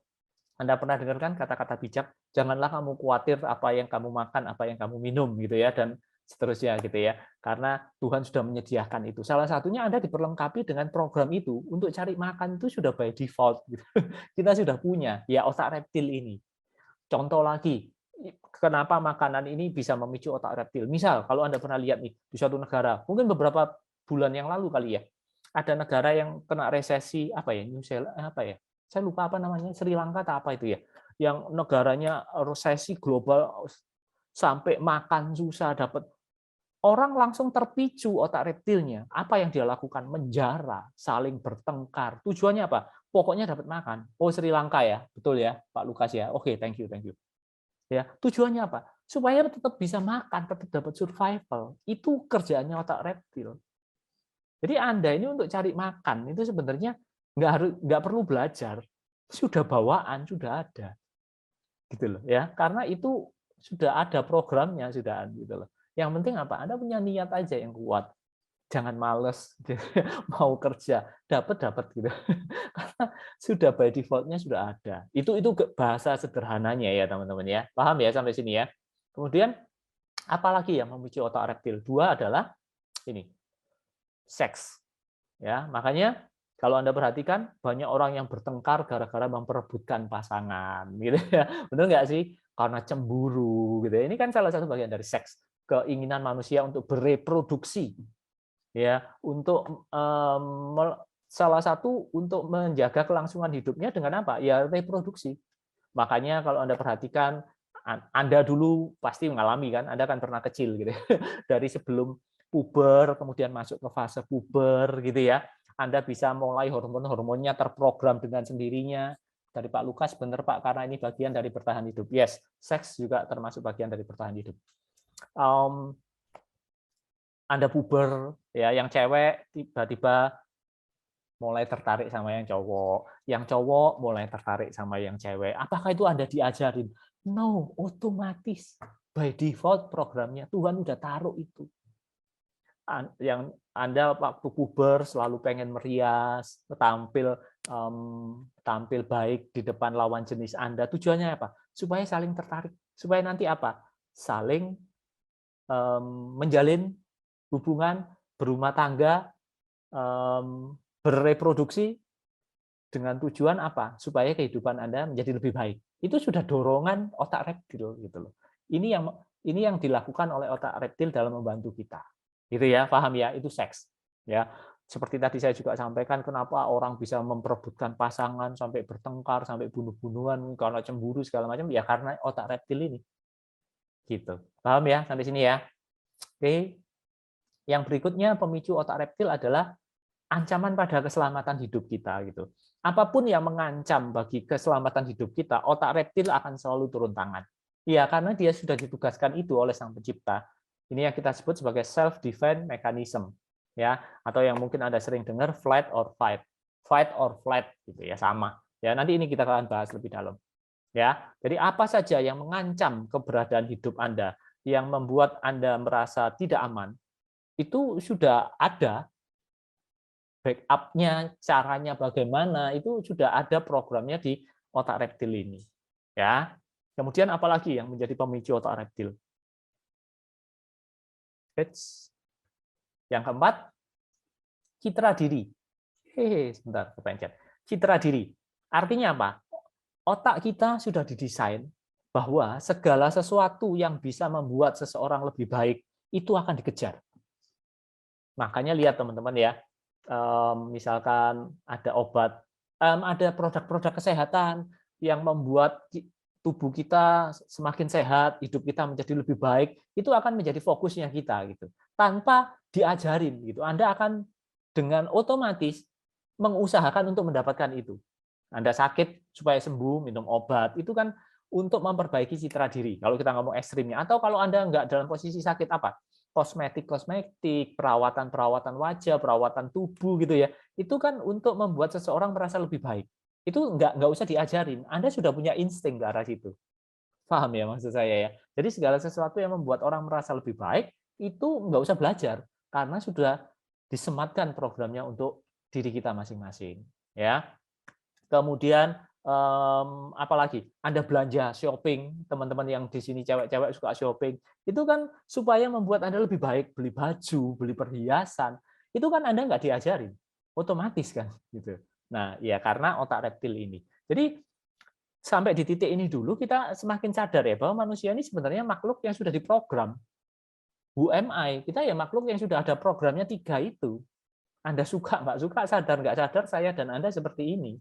Anda pernah dengarkan kata-kata bijak, janganlah kamu khawatir apa yang kamu makan, apa yang kamu minum, gitu ya, dan seterusnya gitu ya. Karena Tuhan sudah menyediakan itu. Salah satunya Anda diperlengkapi dengan program itu untuk cari makan itu sudah by default. Gitu. Kita sudah punya ya otak reptil ini. Contoh lagi, kenapa makanan ini bisa memicu otak reptil. Misal, kalau Anda pernah lihat nih, di suatu negara, mungkin beberapa bulan yang lalu kali ya, ada negara yang kena resesi, apa ya, New Zealand, apa ya, saya lupa apa namanya, Sri Lanka atau apa itu ya, yang negaranya resesi global, sampai makan susah, dapat orang langsung terpicu otak reptilnya. Apa yang dia lakukan? Menjara, saling bertengkar. Tujuannya apa? Pokoknya dapat makan. Oh, Sri Lanka ya, betul ya, Pak Lukas ya. Oke, thank you, thank you. Ya, tujuannya apa? Supaya tetap bisa makan, tetap dapat survival. Itu kerjaannya otak reptil. Jadi Anda ini untuk cari makan itu sebenarnya nggak perlu belajar, sudah bawaan, sudah ada, gitu loh ya. Karena itu sudah ada programnya, sudah gitu loh. Yang penting apa? Anda punya niat aja yang kuat. Jangan males mau kerja, dapat gitu. Karena sudah by default-nya sudah ada. Itu bahasa sederhananya ya teman-teman ya. Paham ya sampai sini ya. Kemudian apalagi yang memicu otak reptil? Dua adalah ini, seks. Ya, makanya kalau Anda perhatikan banyak orang yang bertengkar gara-gara memperebutkan pasangan gitu ya. Benar nggak sih? Karena cemburu gitu ya. Ini kan salah satu bagian dari seks, keinginan manusia untuk bereproduksi ya, untuk salah satu untuk menjaga kelangsungan hidupnya dengan apa? Ya reproduksi. Makanya kalau Anda perhatikan, Anda dulu pasti mengalami kan, Anda kan pernah kecil gitu. Dari sebelum puber, kemudian masuk ke fase puber gitu ya. Anda bisa mulai hormon-hormonnya terprogram dengan sendirinya. Dari Pak Lukas, benar Pak, karena ini bagian dari bertahan hidup. Yes, seks juga termasuk bagian dari bertahan hidup. Anda puber, ya, yang cewek tiba-tiba mulai tertarik sama yang cowok mulai tertarik sama yang cewek. Apakah itu Anda diajarin? No, otomatis. By default programnya Tuhan udah taruh itu. Yang Anda waktu puber selalu pengen merias, tampil baik di depan lawan jenis Anda. Tujuannya apa? Supaya saling tertarik. Supaya nanti apa? Saling menjalin hubungan berumah tangga, berreproduksi dengan tujuan apa? Supaya kehidupan Anda menjadi lebih baik. Itu sudah dorongan otak reptil gitu loh. Ini yang dilakukan oleh otak reptil dalam membantu kita. Gitu ya, paham ya? Itu seks. Ya. Seperti tadi saya juga sampaikan, kenapa orang bisa memperebutkan pasangan sampai bertengkar, sampai bunuh-bunuhan karena cemburu segala macam, ya karena otak reptil ini. Gitu. Paham ya sampai sini ya? Oke. Yang berikutnya pemicu otak reptil adalah ancaman pada keselamatan hidup kita gitu. Apapun yang mengancam bagi keselamatan hidup kita, otak reptil akan selalu turun tangan. Ya, karena dia sudah ditugaskan itu oleh Sang Pencipta. Ini yang kita sebut sebagai self defense mechanism, ya, atau yang mungkin Anda sering dengar flight or fight. Fight or flight gitu ya, sama. Ya, nanti ini kita akan bahas lebih dalam. Ya. Jadi apa saja yang mengancam keberadaan hidup Anda, yang membuat Anda merasa tidak aman, itu sudah ada backup-nya, caranya bagaimana, itu sudah ada programnya di otak reptil ini. Ya. Kemudian apalagi yang menjadi pemicu otak reptil? Yang keempat, citra diri. Sebentar, kepencet. Citra diri. Artinya apa? Otak kita sudah didesain bahwa segala sesuatu yang bisa membuat seseorang lebih baik itu akan dikejar. Makanya lihat teman-teman ya, misalkan ada obat, ada produk-produk kesehatan yang membuat tubuh kita semakin sehat, hidup kita menjadi lebih baik, itu akan menjadi fokusnya kita gitu. Tanpa diajarin gitu, Anda akan dengan otomatis mengusahakan untuk mendapatkan itu. Anda sakit supaya sembuh, minum obat, itu kan untuk memperbaiki citra diri. Kalau kita ngomong ekstrimnya, atau kalau Anda nggak dalam posisi sakit apa? Kosmetik, perawatan wajah, perawatan tubuh gitu ya. Itu kan untuk membuat seseorang merasa lebih baik. Itu nggak usah diajarin. Anda sudah punya insting ke arah situ. Paham ya maksud saya ya? Jadi segala sesuatu yang membuat orang merasa lebih baik, itu nggak usah belajar. Karena sudah disematkan programnya untuk diri kita masing-masing. Ya. Kemudian apalagi Anda belanja shopping, teman-teman yang di sini cewek-cewek suka shopping, itu kan supaya membuat Anda lebih baik, beli baju, beli perhiasan, itu kan Anda nggak diajarin, otomatis kan gitu. Nah, ya karena otak reptil ini. Jadi sampai di titik ini dulu kita semakin sadar ya bahwa manusia ini sebenarnya makhluk yang sudah diprogram. Who am I? Kita ya makhluk yang sudah ada programnya 3 itu. Anda suka, nggak suka, sadar, nggak sadar, saya dan Anda seperti ini.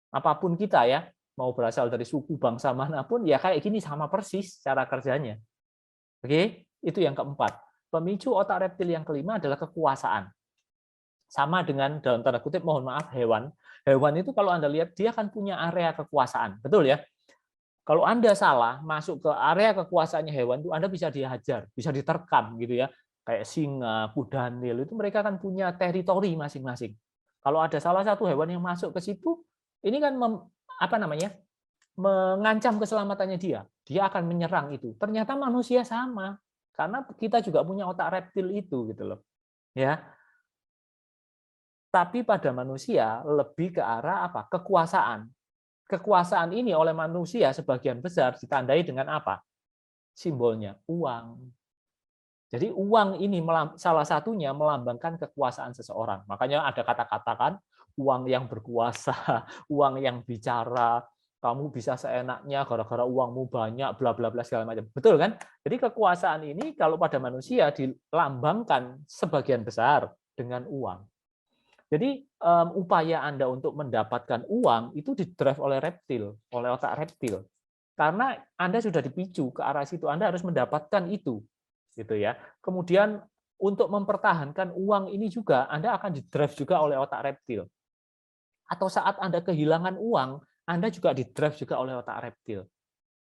Apapun kita ya, mau berasal dari suku bangsa manapun, ya kayak gini sama persis cara kerjanya. Oke, itu yang keempat. Pemicu otak reptil yang kelima adalah kekuasaan. Sama dengan dalam tanda kutip, mohon maaf, hewan. Hewan itu kalau Anda lihat, dia akan punya area kekuasaan. Betul ya? Kalau Anda salah masuk ke area kekuasaannya hewan itu, Anda bisa dihajar, bisa diterkam gitu ya. Kayak singa, kuda nil, itu mereka akan punya teritori masing-masing. Kalau ada salah satu hewan yang masuk ke situ, ini kan mengancam keselamatannya dia. Dia akan menyerang itu. Ternyata manusia sama, karena kita juga punya otak reptil itu gitu loh. Ya. Tapi pada manusia lebih ke arah apa? Kekuasaan. Kekuasaan ini oleh manusia sebagian besar ditandai dengan apa? Simbolnya uang. Jadi uang ini salah satunya melambangkan kekuasaan seseorang. Makanya ada kata-kata kan, uang yang berkuasa, uang yang bicara, kamu bisa seenaknya gara-gara uangmu banyak, bla bla bla segala macam. Betul kan? Jadi kekuasaan ini kalau pada manusia dilambangkan sebagian besar dengan uang. Jadi upaya Anda untuk mendapatkan uang itu didrive oleh reptil, oleh otak reptil. Karena Anda sudah dipicu ke arah situ, Anda harus mendapatkan itu. Gitu ya. Kemudian untuk mempertahankan uang ini juga Anda akan didrive juga oleh otak reptil. Atau saat Anda kehilangan uang, Anda juga didrive juga oleh otak reptil.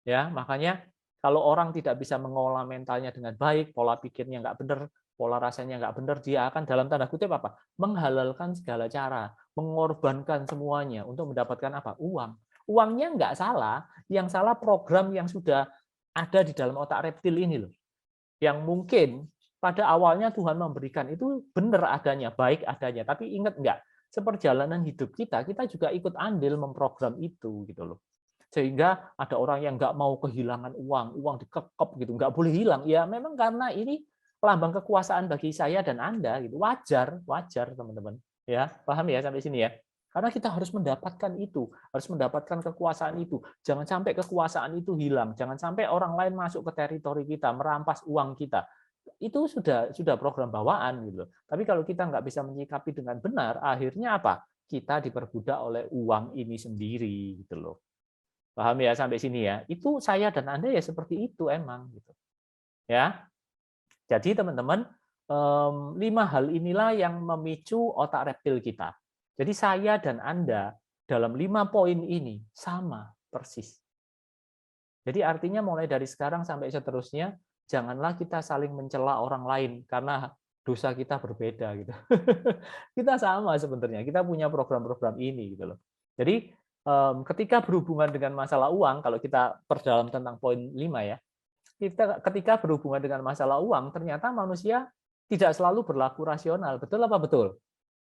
Ya, makanya kalau orang tidak bisa mengolah mentalnya dengan baik, pola pikirnya nggak benar, pola rasanya nggak benar, dia akan dalam tanda kutip apa? Menghalalkan segala cara, mengorbankan semuanya untuk mendapatkan apa? Uang. Uangnya nggak salah, yang salah program yang sudah ada di dalam otak reptil ini loh. Yang mungkin pada awalnya Tuhan memberikan itu benar adanya, baik adanya, tapi ingat nggak, seperjalanan hidup kita juga ikut andil memprogram itu gitu loh. Sehingga ada orang yang nggak mau kehilangan uang dikekep gitu, nggak boleh hilang. Ya memang karena ini lambang kekuasaan bagi saya dan Anda gitu, wajar teman-teman. Ya, paham ya sampai sini ya? Karena kita harus mendapatkan itu, harus mendapatkan kekuasaan itu. Jangan sampai kekuasaan itu hilang, jangan sampai orang lain masuk ke teritori kita, merampas uang kita. Itu sudah program bawaan gitu. Tapi kalau kita nggak bisa menyikapi dengan benar, akhirnya apa? Kita diperbudak oleh uang ini sendiri gitu loh. Paham ya sampai sini ya? Itu saya dan Anda ya seperti itu emang gitu. Ya. Jadi teman-teman, 5 hal inilah yang memicu otak reptil kita. Jadi saya dan Anda dalam 5 poin ini sama persis. Jadi artinya mulai dari sekarang sampai seterusnya, janganlah kita saling mencela orang lain karena dosa kita berbeda gitu. Kita sama sebenarnya, kita punya program-program ini gitu loh. Jadi ketika berhubungan dengan masalah uang, kalau kita perdalam tentang poin 5 ya, kita ketika berhubungan dengan masalah uang, ternyata manusia tidak selalu berlaku rasional. Betul apa betul?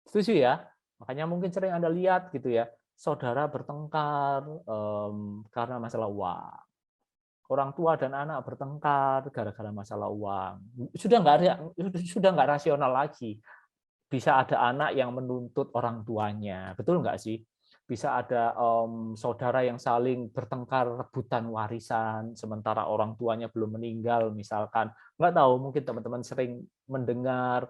Setuju ya? Makanya mungkin sering Anda lihat gitu ya, saudara bertengkar karena masalah uang. Orang tua dan anak bertengkar gara-gara masalah uang. Sudah nggak rasional lagi. Bisa ada anak yang menuntut orang tuanya, betul nggak sih? Bisa ada saudara yang saling bertengkar rebutan warisan, sementara orang tuanya belum meninggal, misalkan. Nggak tahu, mungkin teman-teman sering mendengar,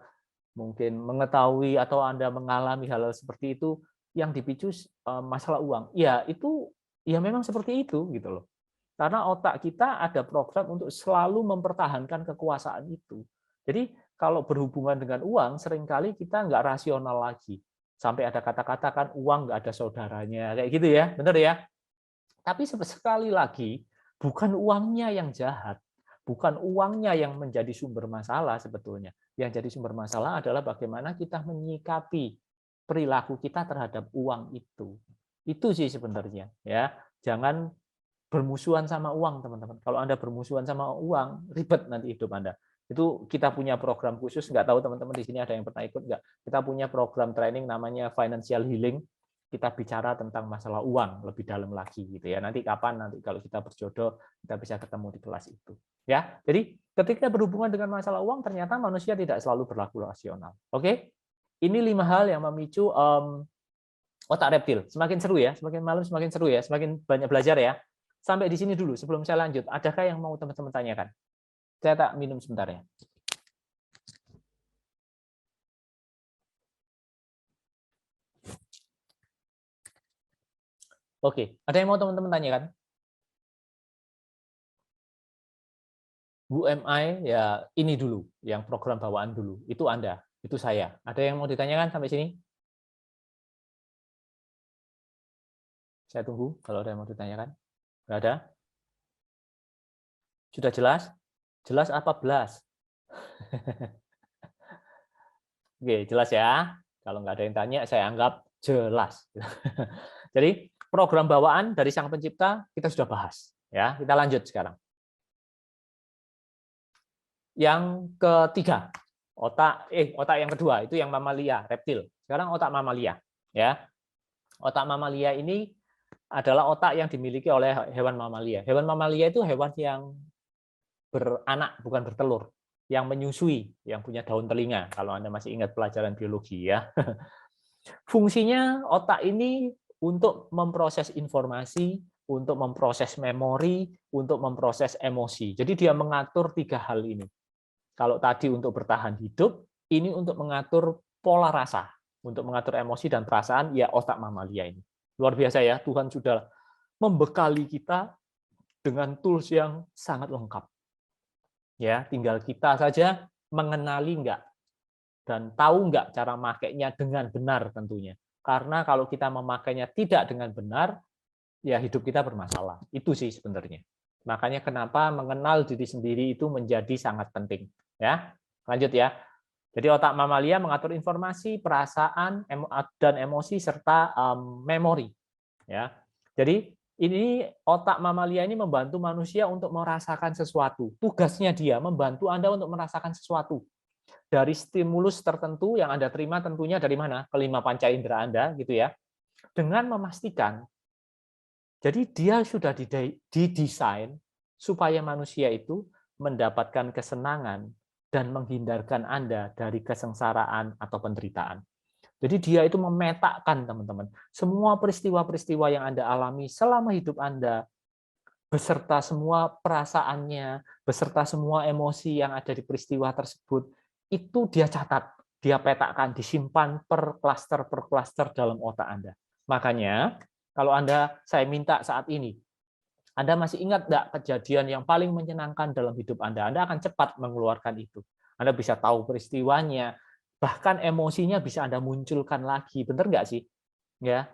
mungkin mengetahui, atau Anda mengalami hal-hal seperti itu, yang dipicu masalah uang. Ya, itu ya memang seperti itu, gitu loh. Karena otak kita ada program untuk selalu mempertahankan kekuasaan itu. Jadi kalau berhubungan dengan uang, seringkali kita nggak rasional lagi. Sampai ada kata-kata kan uang nggak ada saudaranya, kayak gitu ya, benar ya? Tapi sekali lagi, bukan uangnya yang jahat, bukan uangnya yang menjadi sumber masalah sebetulnya. Yang jadi sumber masalah adalah bagaimana kita menyikapi perilaku kita terhadap uang itu. Itu sih sebenarnya, ya. Jangan bermusuhan sama uang, teman-teman. Kalau Anda bermusuhan sama uang, ribet nanti hidup Anda. Itu kita punya program khusus, nggak tahu teman-teman di sini ada yang pernah ikut nggak? Kita punya program training namanya Financial Healing. Kita bicara tentang masalah uang lebih dalam lagi gitu ya. Nanti kapan nanti kalau kita berjodoh kita bisa ketemu di kelas itu. Ya, jadi ketika berhubungan dengan masalah uang ternyata manusia tidak selalu berlaku rasional. Oke? Ini 5 hal yang memicu otak reptil. Semakin seru ya, semakin malam semakin seru ya, semakin banyak belajar ya. Sampai di sini dulu sebelum saya lanjut. Adakah yang mau teman-teman tanyakan? Saya tak minum sebentar ya. Oke, ada yang mau teman-teman tanyakan? Bu MI ya ini dulu, yang program bawaan dulu. Itu Anda, itu saya. Ada yang mau ditanyakan sampai sini? Saya tunggu kalau ada yang mau ditanyakan. Nggak ada? Sudah jelas? Jelas apa belas? Oke, jelas ya. Kalau nggak ada yang tanya, saya anggap jelas. Jadi program bawaan dari Sang Pencipta kita sudah bahas. Ya, kita lanjut sekarang. Yang ketiga, otak yang kedua itu yang mamalia, reptil. Sekarang otak mamalia, ya. Otak mamalia ini adalah otak yang dimiliki oleh hewan mamalia. Hewan mamalia itu hewan yang beranak, bukan bertelur, yang menyusui, yang punya daun telinga. Kalau Anda masih ingat pelajaran biologi ya. Fungsinya otak ini untuk memproses informasi, untuk memproses memori, untuk memproses emosi. Jadi dia mengatur 3 hal ini. Kalau tadi untuk bertahan hidup, ini untuk mengatur pola rasa, untuk mengatur emosi dan perasaan, ya otak mamalia ini. Luar biasa ya, Tuhan sudah membekali kita dengan tools yang sangat lengkap. Ya, tinggal kita saja mengenali enggak dan tahu enggak cara makainya dengan benar tentunya. Karena kalau kita memakainya tidak dengan benar, ya hidup kita bermasalah. Itu sih sebenarnya. Makanya kenapa mengenal diri sendiri itu menjadi sangat penting. Ya, lanjut ya. Jadi otak mamalia mengatur informasi, perasaan, dan emosi serta memori. Ya, jadi ini otak mamalia ini membantu manusia untuk merasakan sesuatu. Tugasnya dia membantu Anda untuk merasakan sesuatu dari stimulus tertentu yang Anda terima tentunya dari mana? Kelima panca indera Anda gitu ya. Dengan memastikan jadi dia sudah didesain supaya manusia itu mendapatkan kesenangan dan menghindarkan Anda dari kesengsaraan atau penderitaan. Jadi dia itu memetakan, teman-teman, semua peristiwa-peristiwa yang Anda alami selama hidup Anda, beserta semua perasaannya, beserta semua emosi yang ada di peristiwa tersebut, itu dia catat, dia petakan, disimpan per klaster dalam otak Anda. Makanya, kalau saya minta saat ini, Anda masih ingat nggak kejadian yang paling menyenangkan dalam hidup Anda? Anda akan cepat mengeluarkan itu. Anda bisa tahu peristiwanya, bahkan emosinya bisa Anda munculkan lagi. Benar nggak sih? Ya,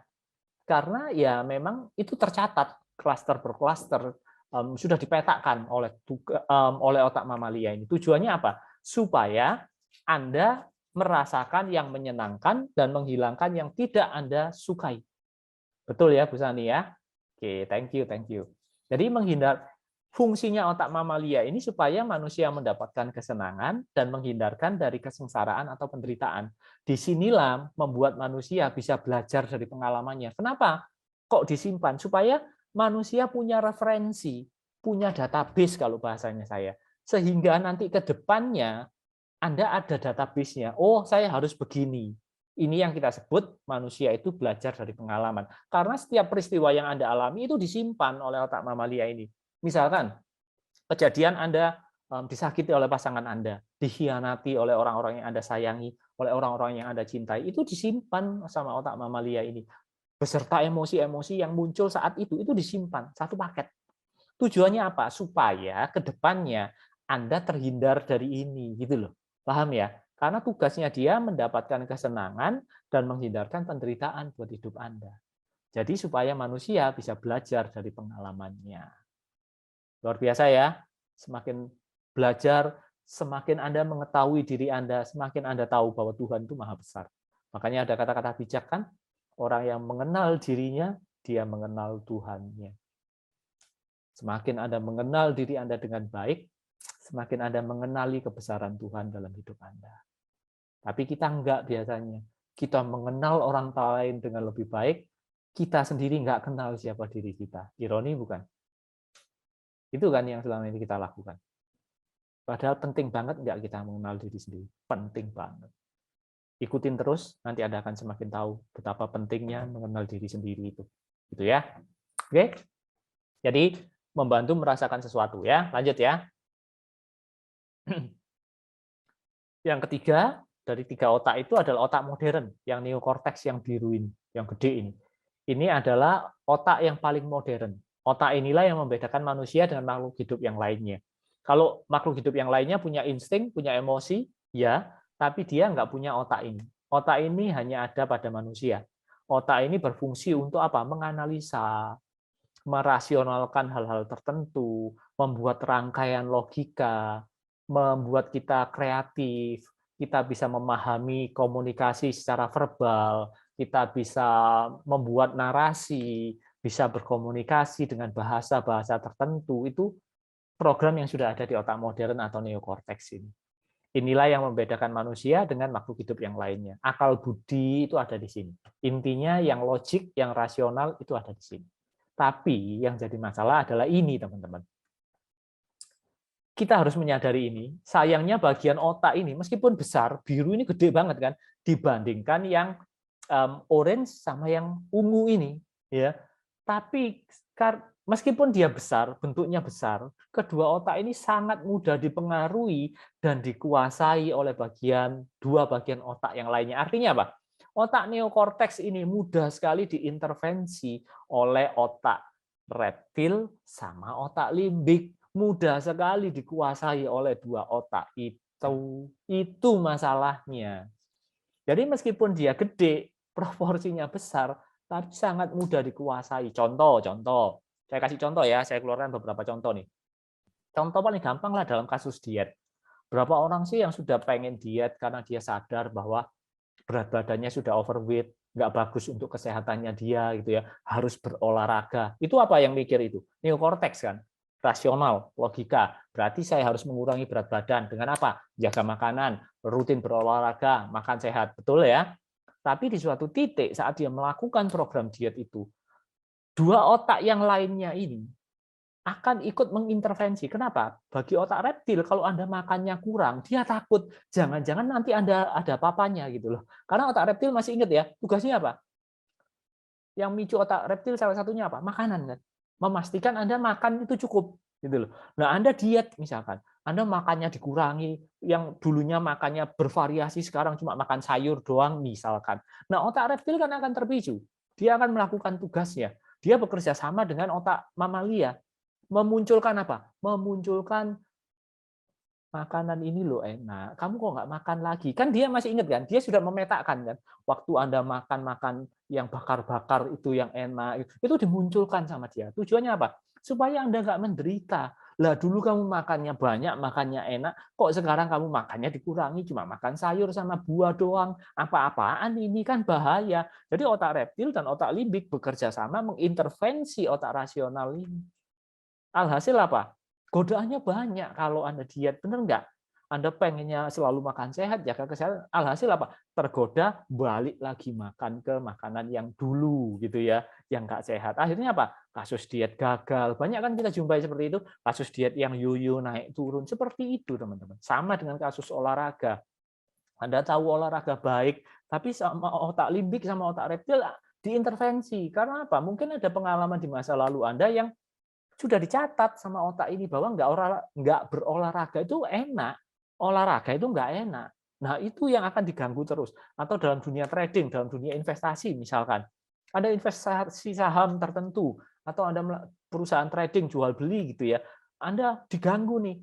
karena ya memang itu tercatat klaster per klaster, sudah dipetakan oleh otak mamalia ini. Tujuannya apa? Supaya Anda merasakan yang menyenangkan dan menghilangkan yang tidak Anda sukai. Betul ya, Bu Sani ya? Oke, thank you. Jadi fungsinya otak mamalia ini supaya manusia mendapatkan kesenangan dan menghindarkan dari kesengsaraan atau penderitaan. Disinilah membuat manusia bisa belajar dari pengalamannya. Kenapa? Kok disimpan? Supaya manusia punya referensi, punya database kalau bahasanya saya. Sehingga nanti ke depannya Anda ada database-nya. Oh, saya harus begini. Ini yang kita sebut manusia itu belajar dari pengalaman. Karena setiap peristiwa yang Anda alami itu disimpan oleh otak mamalia ini. Misalkan, kejadian Anda disakiti oleh pasangan Anda, dikhianati oleh orang-orang yang Anda sayangi, oleh orang-orang yang Anda cintai, itu disimpan sama otak mamalia ini. Beserta emosi-emosi yang muncul saat itu disimpan, satu paket. Tujuannya apa? Supaya ke depannya Anda terhindar dari ini, gitu loh. Paham ya? Karena tugasnya dia mendapatkan kesenangan dan menghindarkan penderitaan buat hidup Anda. Jadi supaya manusia bisa belajar dari pengalamannya. Luar biasa ya. Semakin belajar, semakin Anda mengetahui diri Anda, semakin Anda tahu bahwa Tuhan itu maha besar. Makanya ada kata-kata bijak kan, orang yang mengenal dirinya, dia mengenal Tuhannya. Semakin Anda mengenal diri Anda dengan baik, semakin Anda mengenali kebesaran Tuhan dalam hidup Anda. Tapi kita enggak biasanya. Kita mengenal orang lain dengan lebih baik, kita sendiri enggak kenal siapa diri kita. Ironi bukan? Itu kan yang selama ini kita lakukan. Padahal penting banget enggak kita mengenal diri sendiri. Penting banget. Ikutin terus, nanti Anda akan semakin tahu betapa pentingnya mengenal diri sendiri itu. Gitu ya. Oke? Jadi, membantu merasakan sesuatu ya. Lanjut ya. Yang ketiga, dari 3 otak itu adalah otak modern, yang neokorteks yang biru ini, yang gede ini. Ini adalah otak yang paling modern. Otak inilah yang membedakan manusia dengan makhluk hidup yang lainnya. Kalau makhluk hidup yang lainnya punya insting, punya emosi, ya, tapi dia nggak punya otak ini. Otak ini hanya ada pada manusia. Otak ini berfungsi untuk apa? Menganalisa, merasionalkan hal-hal tertentu, membuat rangkaian logika, membuat kita kreatif, kita bisa memahami komunikasi secara verbal, kita bisa membuat narasi, bisa berkomunikasi dengan bahasa-bahasa tertentu. Itu program yang sudah ada di otak modern atau neokorteks ini. Inilah yang membedakan manusia dengan makhluk hidup yang lainnya. Akal budi itu ada di sini. Intinya yang logik, yang rasional itu ada di sini. Tapi yang jadi masalah adalah ini, teman-teman. Kita harus menyadari ini. Sayangnya bagian otak ini, meskipun besar, biru ini gede banget kan, dibandingkan yang orange sama yang ungu ini. Ya, tapi meskipun dia besar, bentuknya besar, kedua otak ini sangat mudah dipengaruhi dan dikuasai oleh dua bagian otak yang lainnya. Artinya apa? Otak neokorteks ini mudah sekali diintervensi oleh otak reptil sama otak limbik. Mudah sekali dikuasai oleh dua otak itu. Itu masalahnya. Jadi meskipun dia gede, proporsinya besar, tapi sangat mudah dikuasai. Contoh. Saya kasih contoh ya, saya keluarkan beberapa contoh nih. Contoh paling gampang lah dalam kasus diet. Berapa orang sih yang sudah pengen diet karena dia sadar bahwa berat badannya sudah overweight, nggak bagus untuk kesehatannya dia gitu ya, harus berolahraga. Itu apa yang mikir itu? Neokorteks kan, rasional, logika. Berarti saya harus mengurangi berat badan dengan apa? Jaga makanan, rutin berolahraga, makan sehat, betul ya? Tapi di suatu titik saat dia melakukan program diet itu, dua otak yang lainnya ini akan ikut mengintervensi. Kenapa? Bagi otak reptil, kalau Anda makannya kurang, dia takut jangan-jangan nanti Anda ada apa-apanya gitu loh. Karena otak reptil masih ingat ya, tugasnya apa? Yang micu otak reptil salah satunya apa? Makanan kan. Memastikan Anda makan itu cukup gitu loh. Nah, Anda diet misalkan, Anda makannya dikurangi, yang dulunya makannya bervariasi sekarang cuma makan sayur doang misalkan. Nah, otak reptil kan akan terpicu. Dia akan melakukan tugasnya. Dia bekerja sama dengan otak mamalia. Memunculkan apa? Memunculkan makanan ini loh enak, kamu kok nggak makan lagi? Kan dia masih ingat kan, dia sudah memetakan kan, waktu Anda makan-makan yang bakar-bakar itu yang enak, itu dimunculkan sama dia. Tujuannya apa? Supaya Anda nggak menderita. Lah dulu kamu makannya banyak, makannya enak, kok sekarang kamu makannya dikurangi, cuma makan sayur sama buah doang. Apa-apaan ini kan bahaya. Jadi otak reptil dan otak limbik bekerja sama mengintervensi otak rasional ini. Alhasil apa? Godaannya banyak kalau Anda diet, benar nggak? Anda pengennya selalu makan sehat, jaga kesehatan. Alhasil apa? Tergoda balik lagi makan ke makanan yang dulu gitu ya, yang nggak sehat. Akhirnya apa? Kasus diet gagal. Banyak kan kita jumpai seperti itu, kasus diet yang yoyo naik turun. Seperti itu teman-teman. Sama dengan kasus olahraga. Anda tahu olahraga baik, tapi sama otak limbik sama otak reptil diintervensi. Karena apa? Mungkin ada pengalaman di masa lalu Anda yang sudah dicatat sama otak ini bahwa nggak berolahraga itu enak, olahraga itu nggak enak. Nah itu yang akan diganggu terus. Atau dalam dunia trading, dalam dunia investasi misalkan, ada investasi saham tertentu atau Anda perusahaan trading jual beli gitu ya, Anda diganggu nih.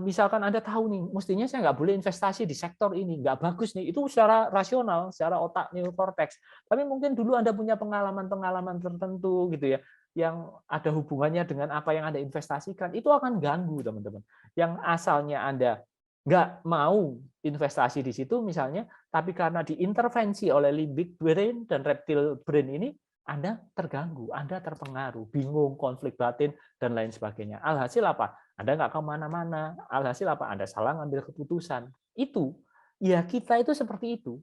Misalkan Anda tahu nih, mestinya saya nggak boleh investasi di sektor ini, nggak bagus nih. Itu secara rasional, secara otak neokorteks. Tapi mungkin dulu Anda punya pengalaman-pengalaman tertentu gitu ya, yang ada hubungannya dengan apa yang Anda investasikan, itu akan ganggu, teman-teman. Yang asalnya Anda nggak mau investasi di situ misalnya, tapi karena diintervensi oleh limbic brain dan reptile brain ini, Anda terganggu, Anda terpengaruh, bingung, konflik batin, dan lain sebagainya. Alhasil apa? Anda nggak kemana-mana. Alhasil apa? Anda salah ngambil keputusan. Itu, ya kita itu seperti itu.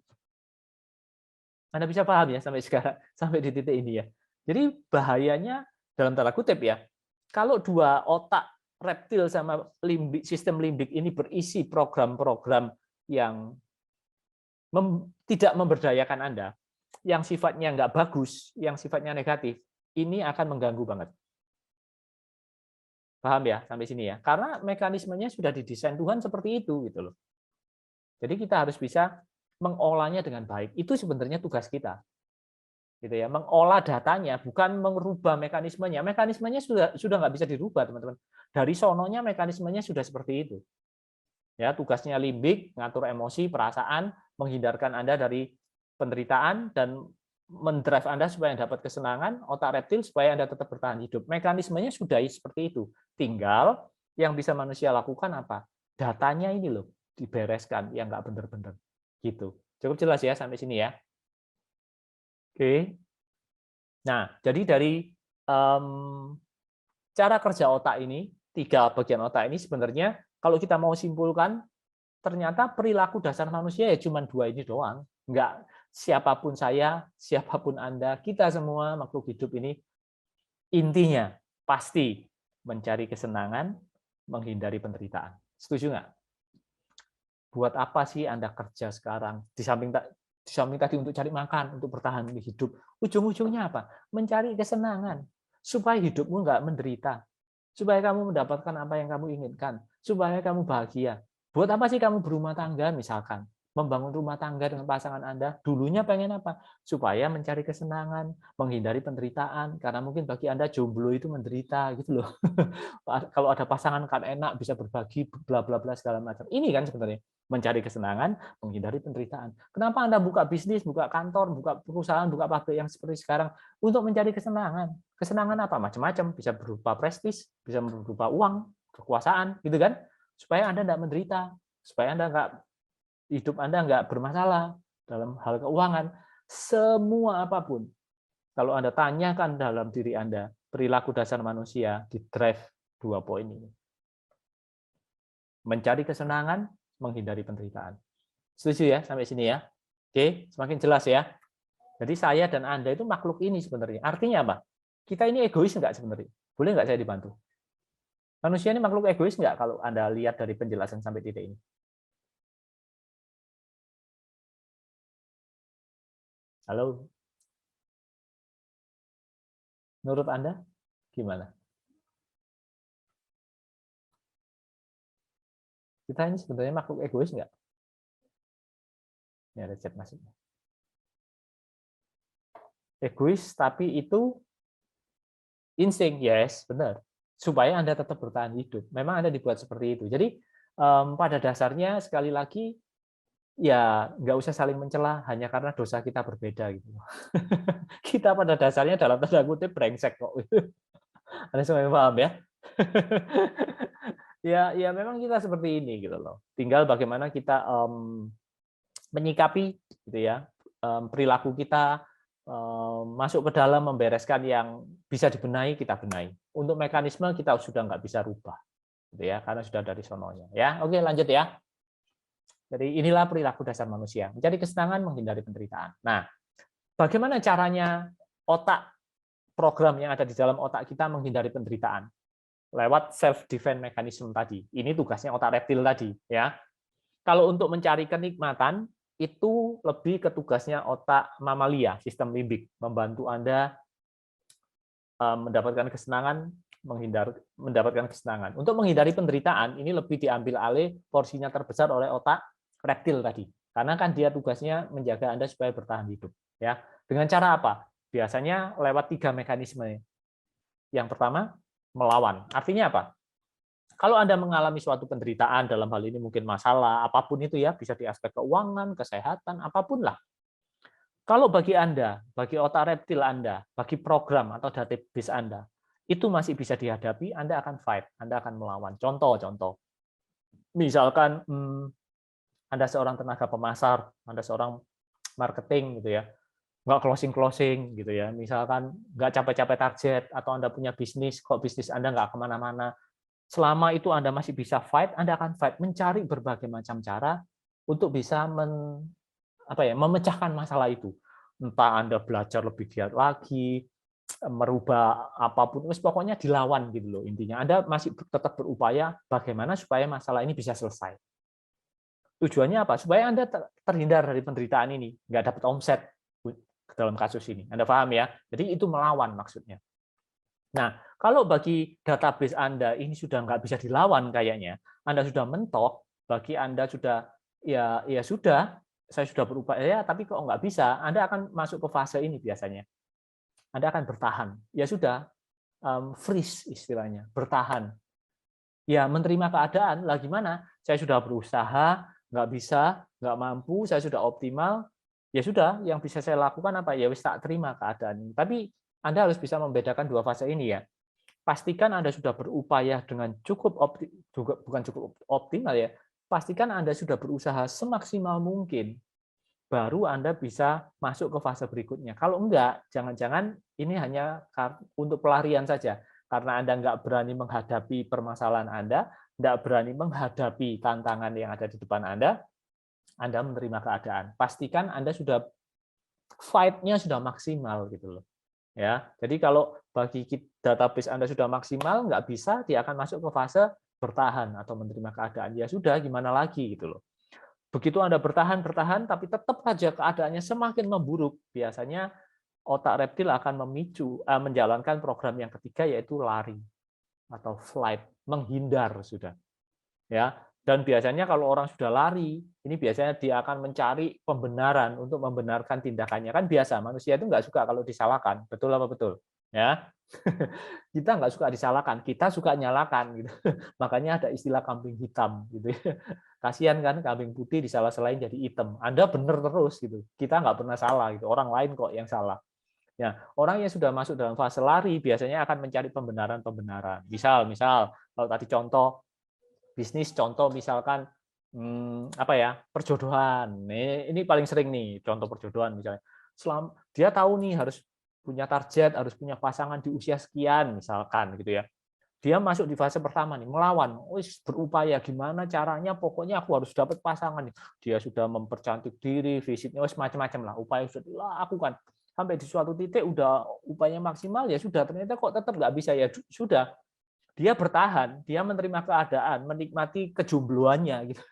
Anda bisa paham ya sampai sekarang, sampai di titik ini ya. Jadi bahayanya dalam tanda kutip ya, kalau dua otak reptil sama limbik, sistem limbik ini berisi program-program yang tidak memberdayakan Anda, yang sifatnya nggak bagus, yang sifatnya negatif, ini akan mengganggu banget. Paham ya sampai sini ya? Karena mekanismenya sudah didesain Tuhan seperti itu gitu loh. Jadi kita harus bisa mengolahnya dengan baik. Itu sebenarnya tugas kita. Gitu ya, mengolah datanya, bukan merubah mekanismenya. Mekanismenya sudah nggak bisa dirubah, teman-teman. Dari sononya mekanismenya sudah seperti itu. Ya, tugasnya limbik, ngatur emosi, perasaan, menghindarkan Anda dari penderitaan dan mendrive Anda supaya dapat kesenangan, otak reptil supaya Anda tetap bertahan hidup. Mekanismenya sudah seperti itu. Tinggal yang bisa manusia lakukan apa? Datanya ini loh, dibereskan yang nggak benar-benar. Gitu. Cukup jelas ya sampai sini ya. Oke. Nah, jadi dari cara kerja otak ini, 3 bagian otak ini sebenarnya kalau kita mau simpulkan, ternyata perilaku dasar manusia ya cuma 2 ini doang. Enggak, siapapun saya, siapapun Anda, kita semua makhluk hidup ini intinya pasti mencari kesenangan, menghindari penderitaan. Setuju nggak? Buat apa sih Anda kerja sekarang? Di samping tadi untuk cari makan, untuk bertahan hidup. Ujung-ujungnya apa? Mencari kesenangan. Supaya hidupmu nggak menderita. Supaya kamu mendapatkan apa yang kamu inginkan. Supaya kamu bahagia. Buat apa sih kamu berumah tangga misalkan? Membangun rumah tangga dengan pasangan Anda, dulunya pengen apa? Supaya mencari kesenangan, menghindari penderitaan. Karena mungkin bagi Anda jomblo itu menderita gitu loh. Kalau ada pasangan kan enak, bisa berbagi, bla bla bla segala macam. Ini kan sebenarnya mencari kesenangan, menghindari penderitaan. Kenapa Anda buka bisnis, buka kantor, buka perusahaan, buka pabrik yang seperti sekarang? Untuk mencari kesenangan. Kesenangan apa? Macam-macam. Bisa berupa prestis, bisa berupa uang, kekuasaan, gitu kan? Supaya Anda tidak menderita, supaya hidup Anda nggak bermasalah dalam hal keuangan. Semua apapun. Kalau Anda tanyakan dalam diri Anda, perilaku dasar manusia di drive 2 poin ini. Mencari kesenangan, menghindari penderitaan. Setuju ya sampai sini ya? Oke, semakin jelas ya. Jadi saya dan Anda itu makhluk ini sebenarnya. Artinya apa? Kita ini egois enggak sebenarnya? Boleh nggak saya dibantu? Manusia ini makhluk egois nggak kalau Anda lihat dari penjelasan sampai titik ini? Halo? Menurut Anda gimana? Kita ini sebenarnya makhluk egois nggak? Ini ada chat masuknya. Egois, tapi itu insting, yes, benar. Supaya Anda tetap bertahan hidup. Memang Anda dibuat seperti itu. Jadi pada dasarnya sekali lagi ya nggak usah saling mencela hanya karena dosa kita berbeda gitu. Kita pada dasarnya dalam tanda kutip brengsek kok. Anda semua paham ya? Ya memang kita seperti ini gitu loh. Tinggal bagaimana kita menyikapi gitu ya, perilaku kita, masuk ke dalam membereskan yang bisa dibenahi, kita benahi. Untuk mekanisme kita sudah nggak bisa rubah gitu ya, karena sudah dari sononya ya. Oke, lanjut ya. Jadi inilah perilaku dasar manusia, mencari kesenangan, menghindari penderitaan. Nah, bagaimana caranya otak, program yang ada di dalam otak kita menghindari penderitaan? Lewat self defense mechanism tadi. Ini tugasnya otak reptil tadi ya. Kalau untuk mencari kenikmatan itu lebih ke tugasnya otak mamalia, sistem limbik, membantu Anda mendapatkan kesenangan, mendapatkan kesenangan. Untuk menghindari penderitaan ini lebih diambil alih porsinya terbesar oleh otak reptil tadi. Karena kan dia tugasnya menjaga Anda supaya bertahan hidup ya. Dengan cara apa? Biasanya lewat 3 mekanisme. Yang pertama, melawan. Artinya apa? Kalau Anda mengalami suatu penderitaan dalam hal ini mungkin masalah apapun itu ya, bisa di aspek keuangan, kesehatan, apapun lah. Kalau bagi Anda, bagi otak reptil Anda, bagi program atau database Anda, itu masih bisa dihadapi, Anda akan fight, Anda akan melawan. Contoh. Misalkan Anda seorang tenaga pemasar, Anda seorang marketing gitu ya, nggak closing gitu ya, misalkan nggak capek-capek target, atau Anda punya bisnis, kok bisnis Anda nggak kemana-mana, selama itu Anda masih bisa fight, Anda akan fight, mencari berbagai macam cara untuk bisa memecahkan masalah itu. Entah Anda belajar lebih giat lagi, merubah apapun, pokoknya dilawan gitu loh intinya. Anda masih tetap berupaya bagaimana supaya masalah ini bisa selesai. Tujuannya apa? Supaya Anda terhindar dari penderitaan ini, nggak dapat omset dalam kasus ini. Anda paham ya? Jadi itu melawan maksudnya. Nah, kalau bagi database Anda ini sudah nggak bisa dilawan kayaknya, Anda sudah mentok, bagi Anda sudah ya sudah, saya sudah berupaya, tapi kok nggak bisa, Anda akan masuk ke fase ini biasanya. Anda akan bertahan. Ya sudah, freeze istilahnya, bertahan. Ya menerima keadaan, lah gimana? Saya sudah berusaha, nggak bisa, nggak mampu, saya sudah optimal, ya sudah, yang bisa saya lakukan apa? Ya wis tak terima keadaan ini. Tapi Anda harus bisa membedakan 2 fase ini ya. Pastikan Anda sudah berupaya dengan bukan cukup optimal ya. Pastikan Anda sudah berusaha semaksimal mungkin, baru Anda bisa masuk ke fase berikutnya. Kalau enggak, jangan-jangan ini hanya untuk pelarian saja. Karena Anda nggak berani menghadapi permasalahan Anda, nggak berani menghadapi tantangan yang ada di depan Anda menerima keadaan. Pastikan Anda sudah fight-nya sudah maksimal gitu loh. Ya, jadi kalau bagi database Anda sudah maksimal, nggak bisa, dia akan masuk ke fase bertahan atau menerima keadaan. Ya sudah, gimana lagi gitu loh. Begitu Anda bertahan, tapi tetap saja keadaannya semakin memburuk, biasanya otak reptil akan menjalankan program yang ketiga, yaitu lari atau flight, menghindar sudah. Ya, dan biasanya kalau orang sudah lari, ini biasanya dia akan mencari pembenaran untuk membenarkan tindakannya. Kan biasa, manusia itu nggak suka kalau disalahkan. Betul apa betul? Ya, kita nggak suka disalahkan, kita suka nyalakan. Gitu. Makanya ada istilah kambing hitam. Gitu. Kasihan kan kambing putih disalah-salahin jadi hitam. Anda benar terus gitu. Kita nggak pernah salah gitu. Orang lain kok yang salah. Ya, orang yang sudah masuk dalam fase lari biasanya akan mencari pembenaran. Misal kalau tadi contoh bisnis, contoh misalkan perjodohan. Ini paling sering nih contoh perjodohan misalnya. Dia tahu nih harus punya target, harus punya pasangan di usia sekian misalkan gitu ya. Dia masuk di fase pertama nih, melawan, berupaya gimana caranya, pokoknya aku harus dapat pasangan nih. Dia sudah mempercantik diri, fisiknya macam-macam lah, upaya sudah dilakukan. sampai di suatu titik udah upaya maksimal, ya sudah, ternyata kok tetap nggak bisa, ya sudah, dia bertahan, dia menerima keadaan, menikmati kejombloannya gitu.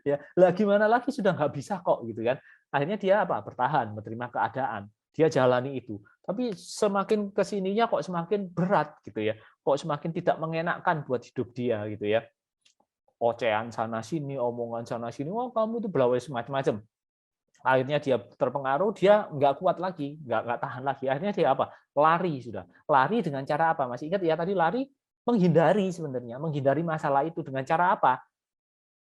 Ya, lah gimana lagi, sudah nggak bisa kok gitu kan. Akhirnya dia apa? Bertahan, menerima keadaan. Dia jalani itu. Tapi semakin kesininya kok semakin berat gitu ya. Kok semakin tidak mengenakkan buat hidup dia gitu ya. Ocehan sana sini, omongan sana sini, oh kamu itu belawai semacam-macam. Akhirnya dia terpengaruh, dia nggak kuat lagi, nggak tahan lagi. Akhirnya dia apa? Lari sudah. Lari dengan cara apa? Masih ingat ya tadi lari? Menghindari sebenarnya, menghindari masalah itu dengan cara apa?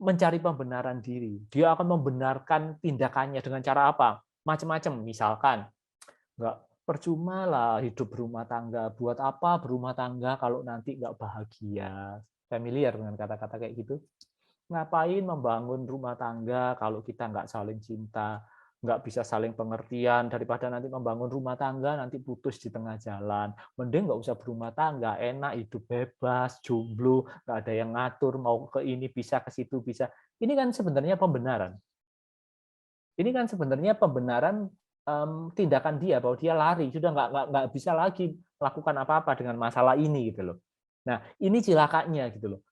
Mencari pembenaran diri. Dia akan membenarkan tindakannya dengan cara apa? Macam-macam. Misalkan, nggak percuma lah hidup berumah tangga. Buat apa berumah tangga kalau nanti nggak bahagia? Familiar dengan kata-kata kayak gitu? Ngapain membangun rumah tangga kalau kita nggak saling cinta, nggak bisa saling pengertian, daripada nanti membangun rumah tangga nanti putus di tengah jalan. Mending nggak usah berumah tangga, enak hidup bebas, jomblo, nggak ada yang ngatur, mau ke ini bisa, ke situ bisa. Ini kan sebenarnya pembenaran. Ini kan sebenarnya pembenaran tindakan dia, bahwa dia lari, sudah nggak bisa lagi melakukan apa-apa dengan masalah ini gitu loh. Nah, ini cilakanya gitu loh.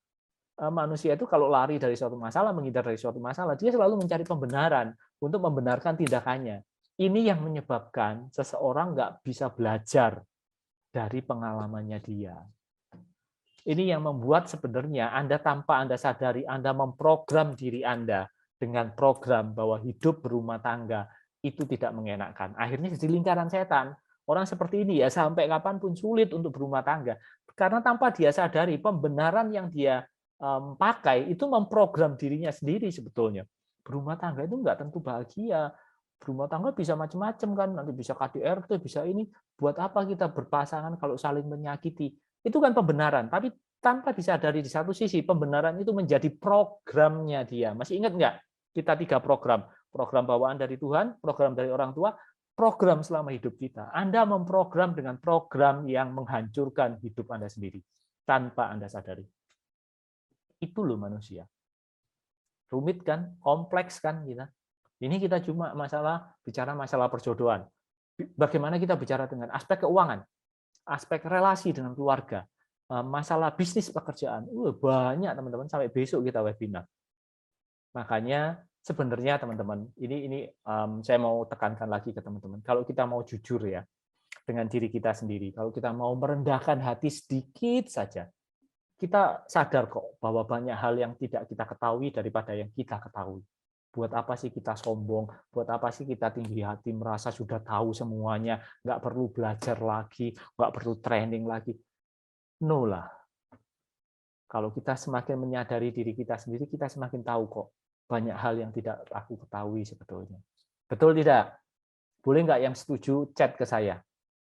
Manusia itu kalau lari dari suatu masalah, menghindar dari suatu masalah, dia selalu mencari pembenaran untuk membenarkan tindakannya. Ini yang menyebabkan seseorang nggak bisa belajar dari pengalamannya dia. Ini yang membuat sebenarnya Anda tanpa Anda sadari, Anda memprogram diri Anda dengan program bahwa hidup berumah tangga itu tidak mengenakan. Akhirnya jadi lingkaran setan. Orang seperti ini ya sampai kapanpun sulit untuk berumah tangga. Karena tanpa dia sadari, pembenaran yang dia pakai itu memprogram dirinya sendiri sebetulnya. Berumah tangga itu nggak tentu bahagia. Berumah tangga bisa macam-macam kan, nanti bisa KDRT, bisa ini. Buat apa kita berpasangan kalau saling menyakiti? Itu kan pembenaran, tapi tanpa disadari di satu sisi, pembenaran itu menjadi programnya dia. Masih ingat nggak? Kita 3 program. Program bawaan dari Tuhan, program dari orang tua, program selama hidup kita. Anda memprogram dengan program yang menghancurkan hidup Anda sendiri, tanpa Anda sadari. Itu loh manusia. Rumit kan? Kompleks kan kita? Ini kita cuma bicara masalah perjodohan. Bagaimana kita bicara dengan aspek keuangan, aspek relasi dengan keluarga, masalah bisnis pekerjaan. Banyak teman-teman, sampai besok kita webinar. Makanya sebenarnya teman-teman, ini saya mau tekankan lagi ke teman-teman. Kalau kita mau jujur ya dengan diri kita sendiri, kalau kita mau merendahkan hati sedikit saja, kita sadar kok bahwa banyak hal yang tidak kita ketahui daripada yang kita ketahui. Buat apa sih kita sombong? Buat apa sih kita tinggi hati merasa sudah tahu semuanya, nggak perlu belajar lagi, nggak perlu training lagi? No lah. Kalau kita semakin menyadari diri kita sendiri, kita semakin tahu kok banyak hal yang tidak aku ketahui sebetulnya. Betul tidak? Boleh nggak yang setuju chat ke saya?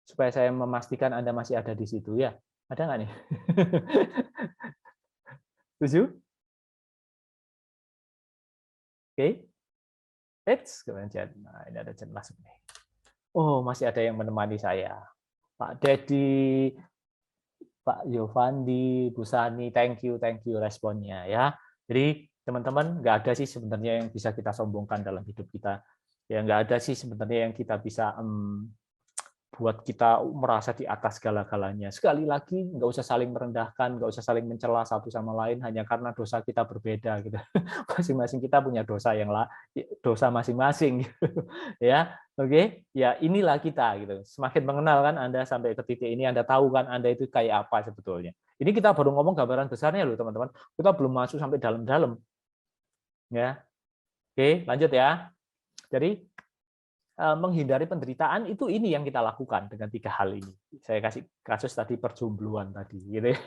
Supaya saya memastikan Anda masih ada di situ ya. Ada nggak nih? Setuju? Oke. Eits, kemarin chat. Nah, ini ada chat masuk nih. Oh, masih ada yang menemani saya. Pak Dedi, Pak Yovandi, Bu Sani, thank you responnya ya. Jadi teman-teman, nggak ada sih sebenarnya yang bisa kita sombongkan dalam hidup kita. Ya nggak ada sih sebenarnya yang kita bisa buat kita merasa di atas segala-galanya. Sekali lagi, nggak usah saling merendahkan, nggak usah saling mencela satu sama lain hanya karena dosa kita berbeda gitu. Masing-masing kita punya dosa masing-masing gitu. Ya. Oke, ya inilah kita gitu. Semakin mengenal kan Anda sampai ke titik ini, Anda tahu kan Anda itu kayak apa sebetulnya. Ini kita baru ngomong gambaran besarnya loh teman-teman. Kita belum masuk sampai dalam-dalam. Ya. Oke, lanjut ya. Jadi menghindari penderitaan itu ini yang kita lakukan dengan 3 hal ini. Saya kasih kasus tadi perjombloan tadi gitu ya.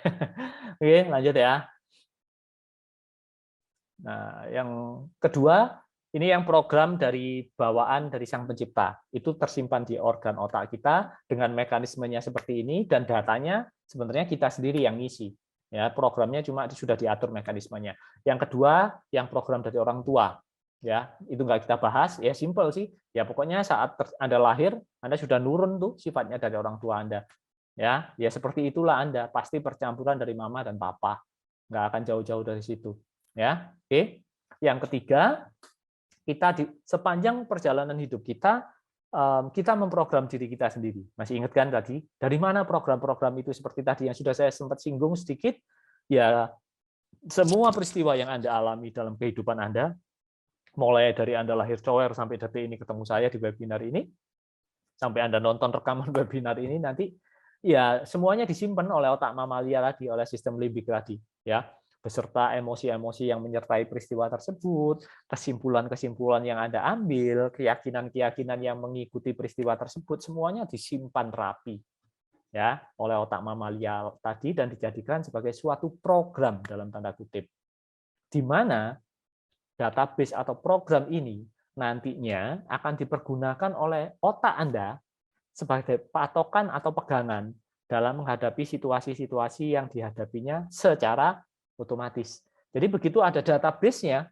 Oke, lanjut ya. Nah, yang kedua, ini yang program dari bawaan dari Sang Pencipta. Itu tersimpan di organ otak kita dengan mekanismenya seperti ini dan datanya sebenarnya kita sendiri yang ngisi. Ya, programnya cuma sudah diatur mekanismenya. Yang kedua, yang program dari orang tua. Ya, itu nggak kita bahas, ya simpel sih. Ya pokoknya saat Anda lahir, Anda sudah nurun tuh sifatnya dari orang tua Anda. Ya seperti itulah Anda, pasti percampuran dari mama dan papa. Nggak akan jauh-jauh dari situ. Ya, oke. Yang ketiga, kita sepanjang perjalanan hidup kita kita memprogram diri kita sendiri. Masih ingat kan tadi? Dari mana program-program itu seperti tadi yang sudah saya sempat singgung sedikit? Ya, semua peristiwa yang Anda alami dalam kehidupan Anda, mulai dari Anda lahir cower sampai detik ini ketemu saya di webinar ini, sampai Anda nonton rekaman webinar ini nanti, ya semuanya disimpan oleh otak mamalia tadi, oleh sistem limbik tadi, ya, beserta emosi-emosi yang menyertai peristiwa tersebut, kesimpulan-kesimpulan yang Anda ambil, keyakinan-keyakinan yang mengikuti peristiwa tersebut, semuanya disimpan rapi, ya, oleh otak mamalia tadi dan dijadikan sebagai suatu program dalam tanda kutip, di mana database atau program ini nantinya akan dipergunakan oleh otak Anda sebagai patokan atau pegangan dalam menghadapi situasi-situasi yang dihadapinya secara otomatis. Jadi begitu ada database-nya,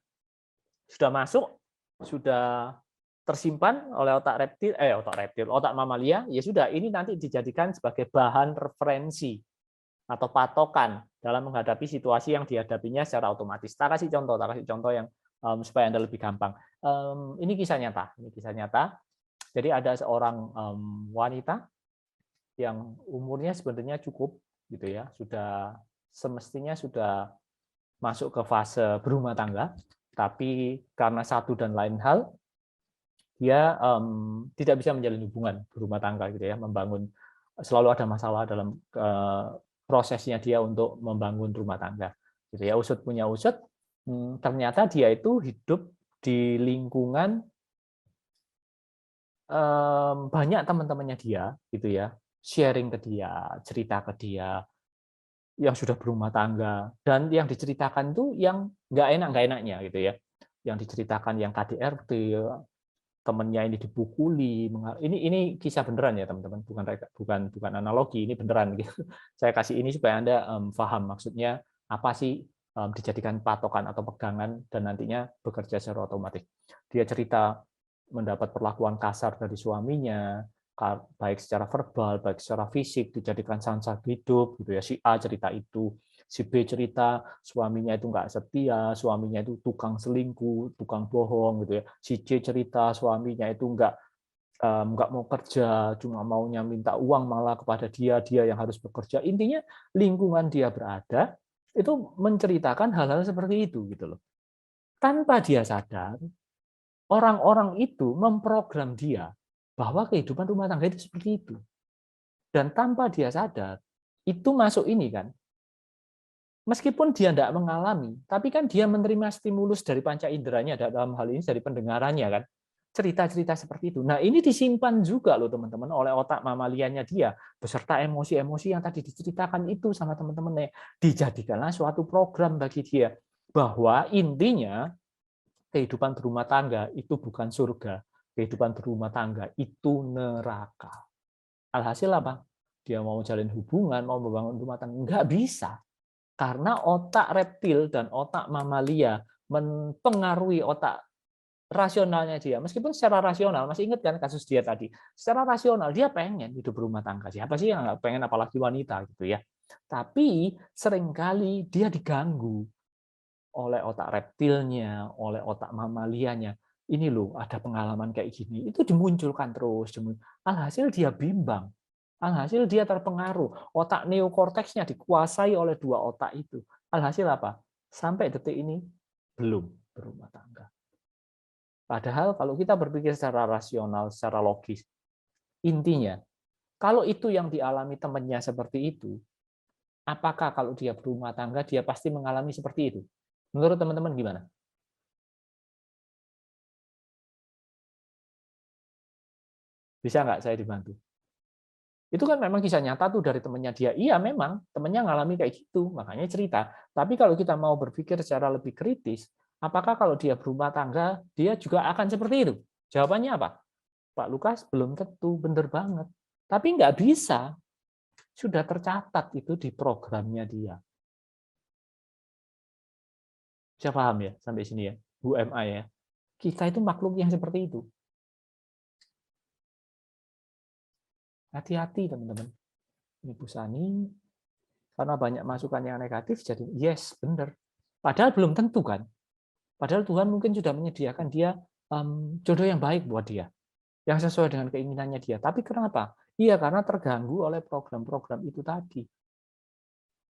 sudah masuk, sudah tersimpan oleh otak mamalia, ya sudah, ini nanti dijadikan sebagai bahan referensi atau patokan dalam menghadapi situasi yang dihadapinya secara otomatis. Tak kasih contoh yang supaya Anda lebih gampang. Ini kisah nyata. Jadi ada seorang wanita yang umurnya sebenarnya cukup, gitu ya, semestinya sudah masuk ke fase berumah tangga, tapi karena satu dan lain hal, dia tidak bisa menjalin hubungan berumah tangga, gitu ya, selalu ada masalah dalam prosesnya dia untuk membangun rumah tangga, gitu ya. Usut punya usut, ternyata dia itu hidup di lingkungan banyak teman-temannya dia, gitu ya, sharing ke dia, cerita ke dia, yang sudah berumah tangga, dan yang diceritakan tuh yang nggak enaknya, gitu ya, yang diceritakan yang KDRT, temennya ini dipukuli, ini kisah beneran ya teman-teman, bukan analogi, ini beneran gitu. Saya kasih ini supaya Anda paham maksudnya apa sih dijadikan patokan atau pegangan dan nantinya bekerja secara otomatis. Dia cerita mendapat perlakuan kasar dari suaminya, baik secara verbal, baik secara fisik, dijadikan sansa hidup, gitu ya. Si A cerita itu, si B cerita suaminya itu nggak setia, suaminya itu tukang selingkuh, tukang bohong, gitu ya. Si C cerita suaminya itu nggak mau kerja, cuma maunya minta uang malah kepada dia yang harus bekerja. Intinya lingkungan dia berada itu menceritakan hal-hal seperti itu, gitu loh. Tanpa dia sadar, orang-orang itu memprogram dia bahwa kehidupan rumah tangga itu seperti itu. Dan tanpa dia sadar, itu masuk ini kan, meskipun dia tidak mengalami, tapi kan dia menerima stimulus dari panca inderanya, dalam hal ini dari pendengarannya kan, cerita-cerita seperti itu. Nah, ini disimpan juga loh teman-teman oleh otak mamalianya dia, beserta emosi-emosi yang tadi diceritakan itu sama teman-temannya. Dijadikanlah suatu program bagi dia, bahwa intinya kehidupan berumah tangga itu bukan surga, kehidupan berumah tangga itu neraka. Alhasil apa? Dia mau jalin hubungan, mau membangun rumah tangga, nggak bisa. Karena otak reptil dan otak mamalia mempengaruhi otak rasionalnya dia. Meskipun secara rasional, masih ingat kan kasus dia tadi, secara rasional dia pengen hidup berumah tangga. Siapa sih yang nggak pengen, apalagi wanita gitu ya. Tapi seringkali dia diganggu oleh otak reptilnya, oleh otak mamalianya. Ini loh, ada pengalaman kayak gini. Itu dimunculkan terus. Alhasil dia bimbang. Alhasil dia terpengaruh. Otak neokorteksnya dikuasai oleh dua otak itu. Alhasil apa? Sampai detik ini belum berumah tangga. Padahal kalau kita berpikir secara rasional, secara logis, intinya, kalau itu yang dialami temannya seperti itu, apakah kalau dia berumah tangga, dia pasti mengalami seperti itu? Menurut teman-teman gimana? Bisa nggak saya dibantu? Itu kan memang kisah nyata tuh dari temannya dia. Iya memang, temannya ngalami kayak gitu, makanya cerita. Tapi kalau kita mau berpikir secara lebih kritis, apakah kalau dia berumah tangga, dia juga akan seperti itu? Jawabannya apa? Pak Lukas, belum tentu, bener banget. Tapi nggak bisa. Sudah tercatat itu di programnya dia. Bisa paham ya sampai sini ya? Bu MA ya. Kita itu makhluk yang seperti itu. Hati-hati teman-teman. Ini Bu Sani, karena banyak masukan yang negatif, jadi yes, benar. Padahal belum tentu kan. Padahal Tuhan mungkin sudah menyediakan dia jodoh yang baik buat dia. yang sesuai dengan keinginannya dia. Tapi kenapa? Iya, karena terganggu oleh program-program itu tadi.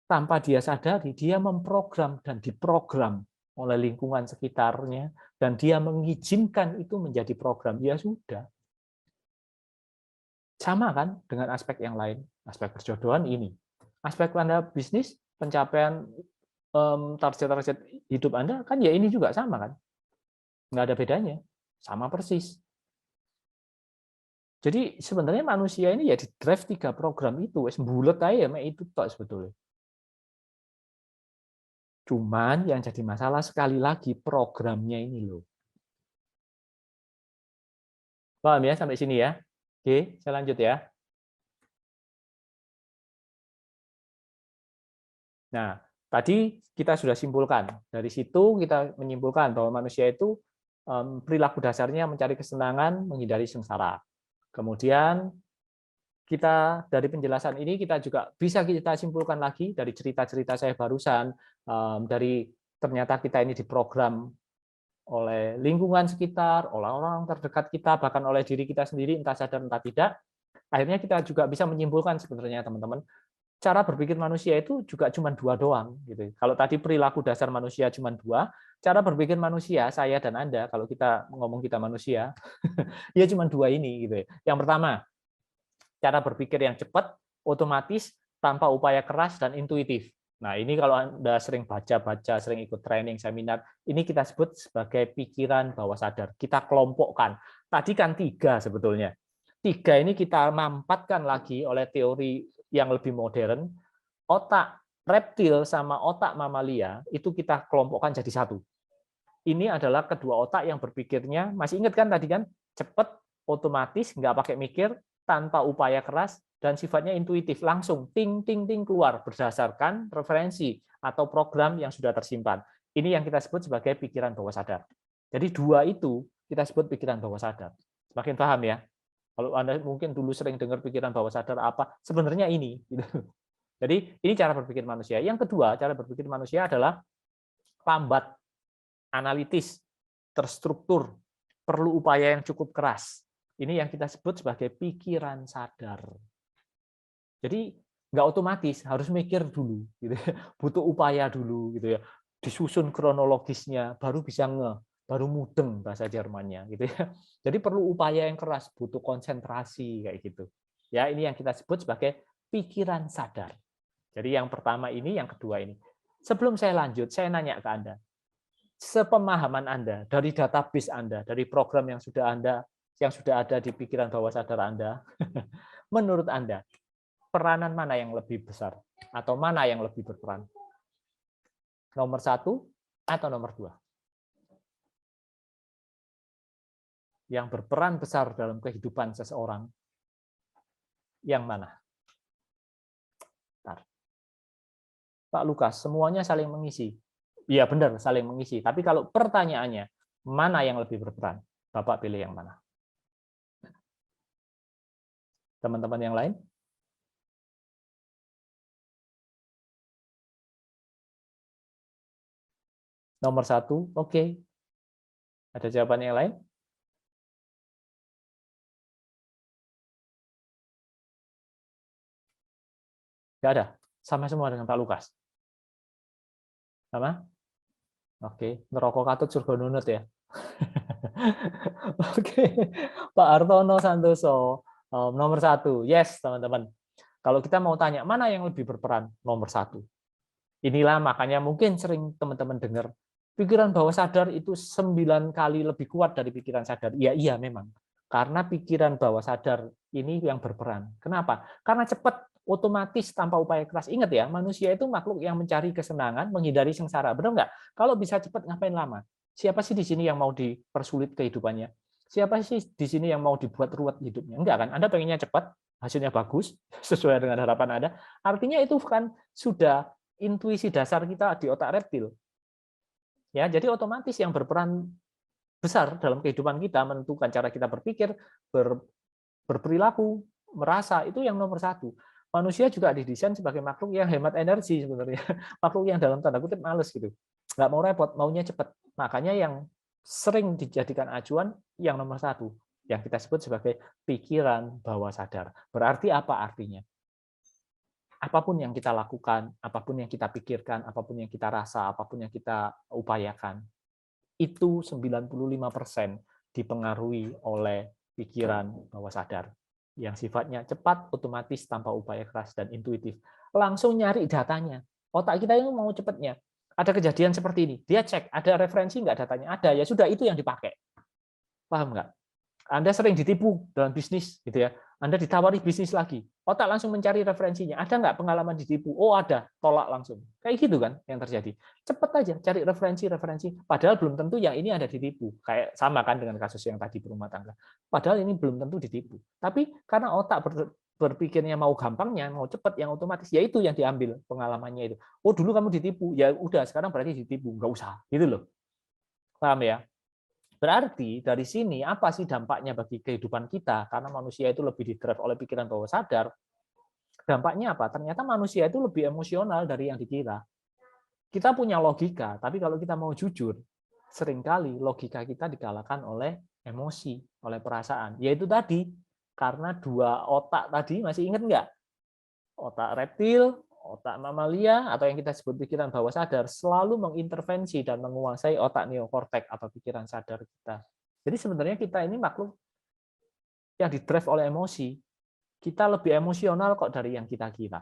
Tanpa dia sadari, dia memprogram dan diprogram oleh lingkungan sekitarnya, dan dia mengizinkan itu menjadi program. Ya sudah. Sama kan dengan aspek yang lain. Aspek perjodohan ini. Aspek Anda bisnis, pencapaian target-target hidup Anda, kan ya ini juga sama kan. Nggak ada bedanya. Sama persis. Jadi sebenarnya manusia ini ya di drive 3 program itu, wes bulet aja itu tok sebetulnya. Cuman yang jadi masalah sekali lagi programnya ini loh. Paham ya sampai sini ya? Oke, saya lanjut ya. Nah, tadi kita sudah simpulkan. Dari situ kita menyimpulkan bahwa manusia itu perilaku dasarnya mencari kesenangan, menghindari sengsara. Kemudian kita dari penjelasan ini kita juga bisa kita simpulkan lagi dari cerita-cerita saya barusan, dari ternyata kita ini diprogram oleh lingkungan sekitar, oleh orang terdekat kita, bahkan oleh diri kita sendiri, entah sadar entah tidak. Akhirnya kita juga bisa menyimpulkan sebenarnya teman-teman, cara berpikir manusia itu juga cuma dua doang. Gitu. Kalau tadi perilaku dasar manusia cuma dua, cara berpikir manusia, saya dan Anda, kalau kita ngomong kita manusia, ya cuma dua ini. Gitu. Yang pertama, cara berpikir yang cepat, otomatis, tanpa upaya keras, dan intuitif. Nah, ini kalau Anda sering baca-baca, sering ikut training, seminar, ini kita sebut sebagai pikiran bawah sadar. Kita kelompokkan. Tadi kan 3 sebetulnya. 3 ini kita mampatkan lagi oleh teori yang lebih modern. Otak reptil sama otak mamalia, itu kita kelompokkan jadi 1. Ini adalah kedua otak yang berpikirnya, masih ingat kan tadi kan, cepat, otomatis, nggak pakai mikir, tanpa upaya keras, dan sifatnya intuitif, langsung ting ting ting keluar berdasarkan referensi atau program yang sudah tersimpan. Ini yang kita sebut sebagai pikiran bawah sadar. Jadi 2 itu kita sebut pikiran bawah sadar. Semakin paham ya? Kalau Anda mungkin dulu sering dengar pikiran bawah sadar apa, sebenarnya ini. Jadi ini cara berpikir manusia. Yang kedua, cara berpikir manusia adalah lambat, analitis, terstruktur, perlu upaya yang cukup keras. Ini yang kita sebut sebagai pikiran sadar. Jadi nggak otomatis, harus mikir dulu, gitu. Butuh upaya dulu, gitu ya. Disusun kronologisnya, baru bisa baru mudeng bahasa Jermannya, gitu ya. Jadi perlu upaya yang keras, butuh konsentrasi kayak gitu. Ya, ini yang kita sebut sebagai pikiran sadar. Jadi yang pertama ini, yang kedua ini. Sebelum saya lanjut, saya nanya ke Anda, sepemahaman Anda dari database Anda, dari program yang sudah ada di pikiran bawah sadar Anda, menurut Anda peranan mana yang lebih besar atau mana yang lebih berperan? Nomor 1 atau nomor 2? Yang berperan besar dalam kehidupan seseorang, yang mana? Bentar. Pak Lukas, semuanya saling mengisi. Iya benar, saling mengisi. Tapi kalau pertanyaannya, mana yang lebih berperan? Bapak pilih yang mana? Teman-teman yang lain? Nomor 1, oke. Ada jawaban yang lain? Nggak ada? Sama semua dengan Pak Lukas? Sama? Oke, ngerokok katut surga nunut ya. Oke, Pak Hartono Santoso, nomor 1. Yes, teman-teman. Kalau kita mau tanya, mana yang lebih berperan? Nomor 1. Inilah makanya mungkin sering teman-teman dengar, pikiran bawah sadar itu 9 kali lebih kuat dari pikiran sadar. Iya, iya memang. Karena pikiran bawah sadar ini yang berperan. Kenapa? Karena cepat, otomatis, tanpa upaya keras. Ingat ya, manusia itu makhluk yang mencari kesenangan, menghindari sengsara. Benar nggak? Kalau bisa cepat, ngapain lama? Siapa sih di sini yang mau dipersulit kehidupannya? Siapa sih di sini yang mau dibuat ruwet hidupnya? Enggak kan? Anda pengennya cepat, hasilnya bagus, sesuai dengan harapan Anda. Artinya itu kan sudah intuisi dasar kita di otak reptil. Ya, jadi otomatis yang berperan besar dalam kehidupan kita, menentukan cara kita berpikir, berperilaku, merasa, itu yang nomor 1. Manusia juga didesain sebagai makhluk yang hemat energi sebenarnya. Makhluk yang dalam tanda kutip males gitu. Nggak mau repot, maunya cepat. Makanya yang sering dijadikan acuan yang nomor 1. yang kita sebut sebagai pikiran bawah sadar. Berarti apa artinya? Apapun yang kita lakukan, apapun yang kita pikirkan, apapun yang kita rasa, apapun yang kita upayakan, itu 95% dipengaruhi oleh pikiran bawah sadar yang sifatnya cepat, otomatis, tanpa upaya keras, dan intuitif. Langsung nyari datanya. Otak kita ini mau cepatnya. Ada kejadian seperti ini, dia cek, ada referensi nggak datanya? Ada, ya sudah, itu yang dipakai. Paham nggak? Anda sering ditipu dalam bisnis, gitu ya. Anda ditawari bisnis lagi, otak langsung mencari referensinya. Ada nggak pengalaman ditipu? Oh ada, tolak langsung. Kayak gitu kan yang terjadi. Cepet aja cari referensi. Padahal belum tentu yang ini ada ditipu. Kayak sama kan dengan kasus yang tadi berumah tangga. Padahal ini belum tentu ditipu. Tapi karena otak berpikirnya mau gampangnya, mau cepet, yang otomatis, ya itu yang diambil pengalamannya itu. Oh dulu kamu ditipu, ya udah sekarang berarti ditipu, nggak usah, gitu loh. Paham ya? Berarti dari sini apa sih dampaknya bagi kehidupan kita? Karena manusia itu lebih didrive oleh pikiran bawah sadar. Dampaknya apa? Ternyata manusia itu lebih emosional dari yang dikira. Kita punya logika, tapi kalau kita mau jujur, seringkali logika kita dikalahkan oleh emosi, oleh perasaan. Yaitu tadi, karena dua otak tadi, masih ingat nggak? Otak reptil, otak mamalia, atau yang kita sebut pikiran bawah sadar, selalu mengintervensi dan menguasai otak neokortek atau pikiran sadar kita. Jadi sebenarnya kita ini makhluk yang didrive oleh emosi. Kita lebih emosional kok dari yang kita kira.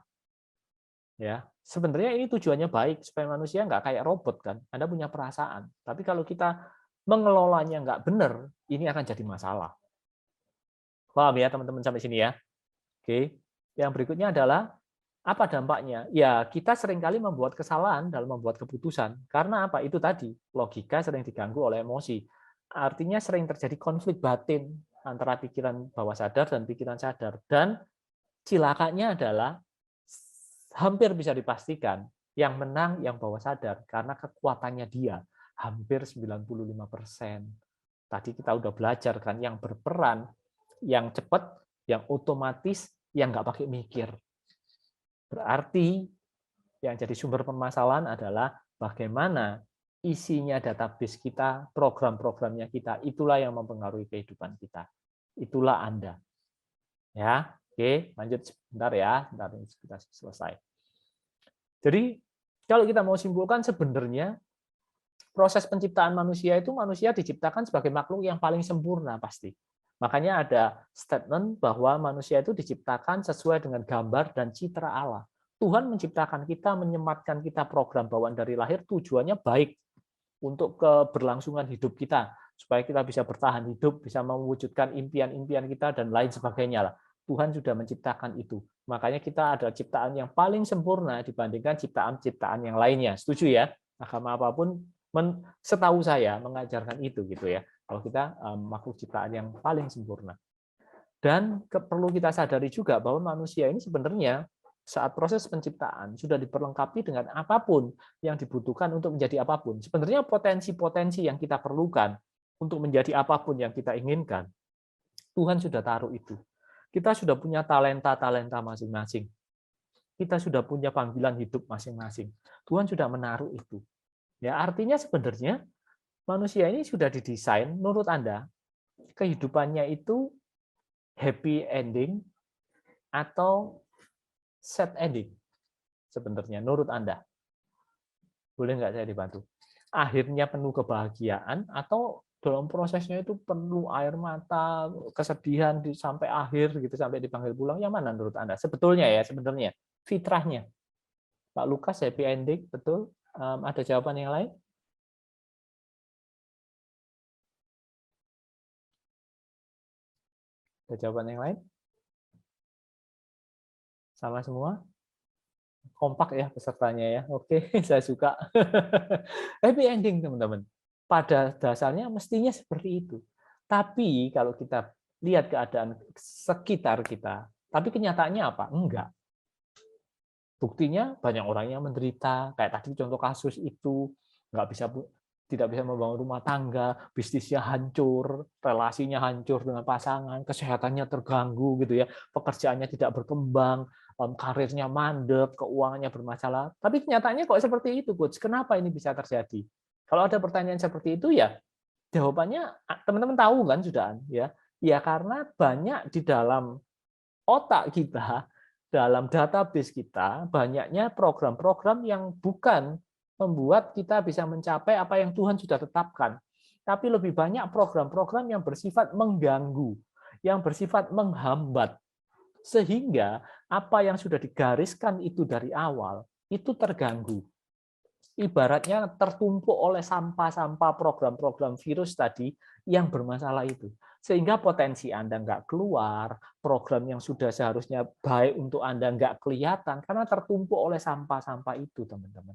Ya, sebenarnya ini tujuannya baik supaya manusia nggak kayak robot kan. Anda punya perasaan. Tapi kalau kita mengelolanya nggak benar, ini akan jadi masalah. Paham ya teman-teman sampai sini ya? Oke. Yang berikutnya adalah apa dampaknya? Ya, kita seringkali membuat kesalahan dalam membuat keputusan. Karena apa? Itu tadi, logika sering diganggu oleh emosi. Artinya sering terjadi konflik batin antara pikiran bawah sadar dan pikiran sadar. Dan cilakanya adalah hampir bisa dipastikan yang menang yang bawah sadar karena kekuatannya dia hampir 95%. Tadi kita udah belajar kan, yang berperan, yang cepat, yang otomatis, yang nggak pakai mikir. Berarti yang jadi sumber permasalahan adalah bagaimana isinya database kita, program-programnya kita, itulah yang mempengaruhi kehidupan kita. Itulah Anda. Ya, oke, lanjut sebentar ya, sebentar kita selesai. Jadi kalau kita mau simpulkan, sebenarnya proses penciptaan manusia itu, manusia diciptakan sebagai makhluk yang paling sempurna pasti. Makanya ada statement bahwa manusia itu diciptakan sesuai dengan gambar dan citra Allah. Tuhan menciptakan kita, menyematkan kita program bawaan dari lahir, tujuannya baik untuk keberlangsungan hidup kita, supaya kita bisa bertahan hidup, bisa mewujudkan impian-impian kita, dan lain sebagainya. Tuhan sudah menciptakan itu. Makanya kita ada ciptaan yang paling sempurna dibandingkan ciptaan-ciptaan yang lainnya. Setuju ya? Agama apapun, setahu saya, mengajarkan itu gitu ya. Kalau kita makhluk ciptaan yang paling sempurna. Dan perlu kita sadari juga bahwa manusia ini sebenarnya saat proses penciptaan sudah diperlengkapi dengan apapun yang dibutuhkan untuk menjadi apapun. Sebenarnya potensi-potensi yang kita perlukan untuk menjadi apapun yang kita inginkan, Tuhan sudah taruh itu. Kita sudah punya talenta-talenta masing-masing. Kita sudah punya panggilan hidup masing-masing. Tuhan sudah menaruh itu. Ya, artinya sebenarnya manusia ini sudah didesain, menurut Anda, kehidupannya itu happy ending atau sad ending sebenarnya, menurut Anda? Boleh nggak saya dibantu? Akhirnya penuh kebahagiaan atau dalam prosesnya itu penuh air mata, kesedihan sampai akhir gitu, sampai dipanggil pulang? Yang mana menurut Anda? Sebetulnya ya, sebenarnya fitrahnya. Pak Lukas happy ending, betul? Ada jawaban yang lain? Ada jawaban yang lain? Sama semua? Kompak ya pesertanya ya. Oke, saya suka. Happy ending, teman-teman. Pada dasarnya mestinya seperti itu. Tapi kalau kita lihat keadaan sekitar kita, tapi kenyataannya apa? Enggak. Buktinya banyak orang yang menderita, kayak tadi contoh kasus itu, tidak bisa membangun rumah tangga, bisnisnya hancur, relasinya hancur dengan pasangan, kesehatannya terganggu gitu ya, pekerjaannya tidak berkembang, karirnya mandek, keuangannya bermasalah. Tapi kenyataannya kok seperti itu, Coach. Kenapa ini bisa terjadi? Kalau ada pertanyaan seperti itu ya jawabannya teman-teman tahu kan sudah ya. Ya karena banyak di dalam otak kita, dalam database kita, banyaknya program-program yang bukan membuat kita bisa mencapai apa yang Tuhan sudah tetapkan. Tapi lebih banyak program-program yang bersifat mengganggu, yang bersifat menghambat. Sehingga apa yang sudah digariskan itu dari awal, itu terganggu. Ibaratnya tertumpuk oleh sampah-sampah program-program virus tadi yang bermasalah itu. Sehingga potensi Anda nggak keluar, program yang sudah seharusnya baik untuk Anda nggak kelihatan, karena tertumpuk oleh sampah-sampah itu, teman-teman.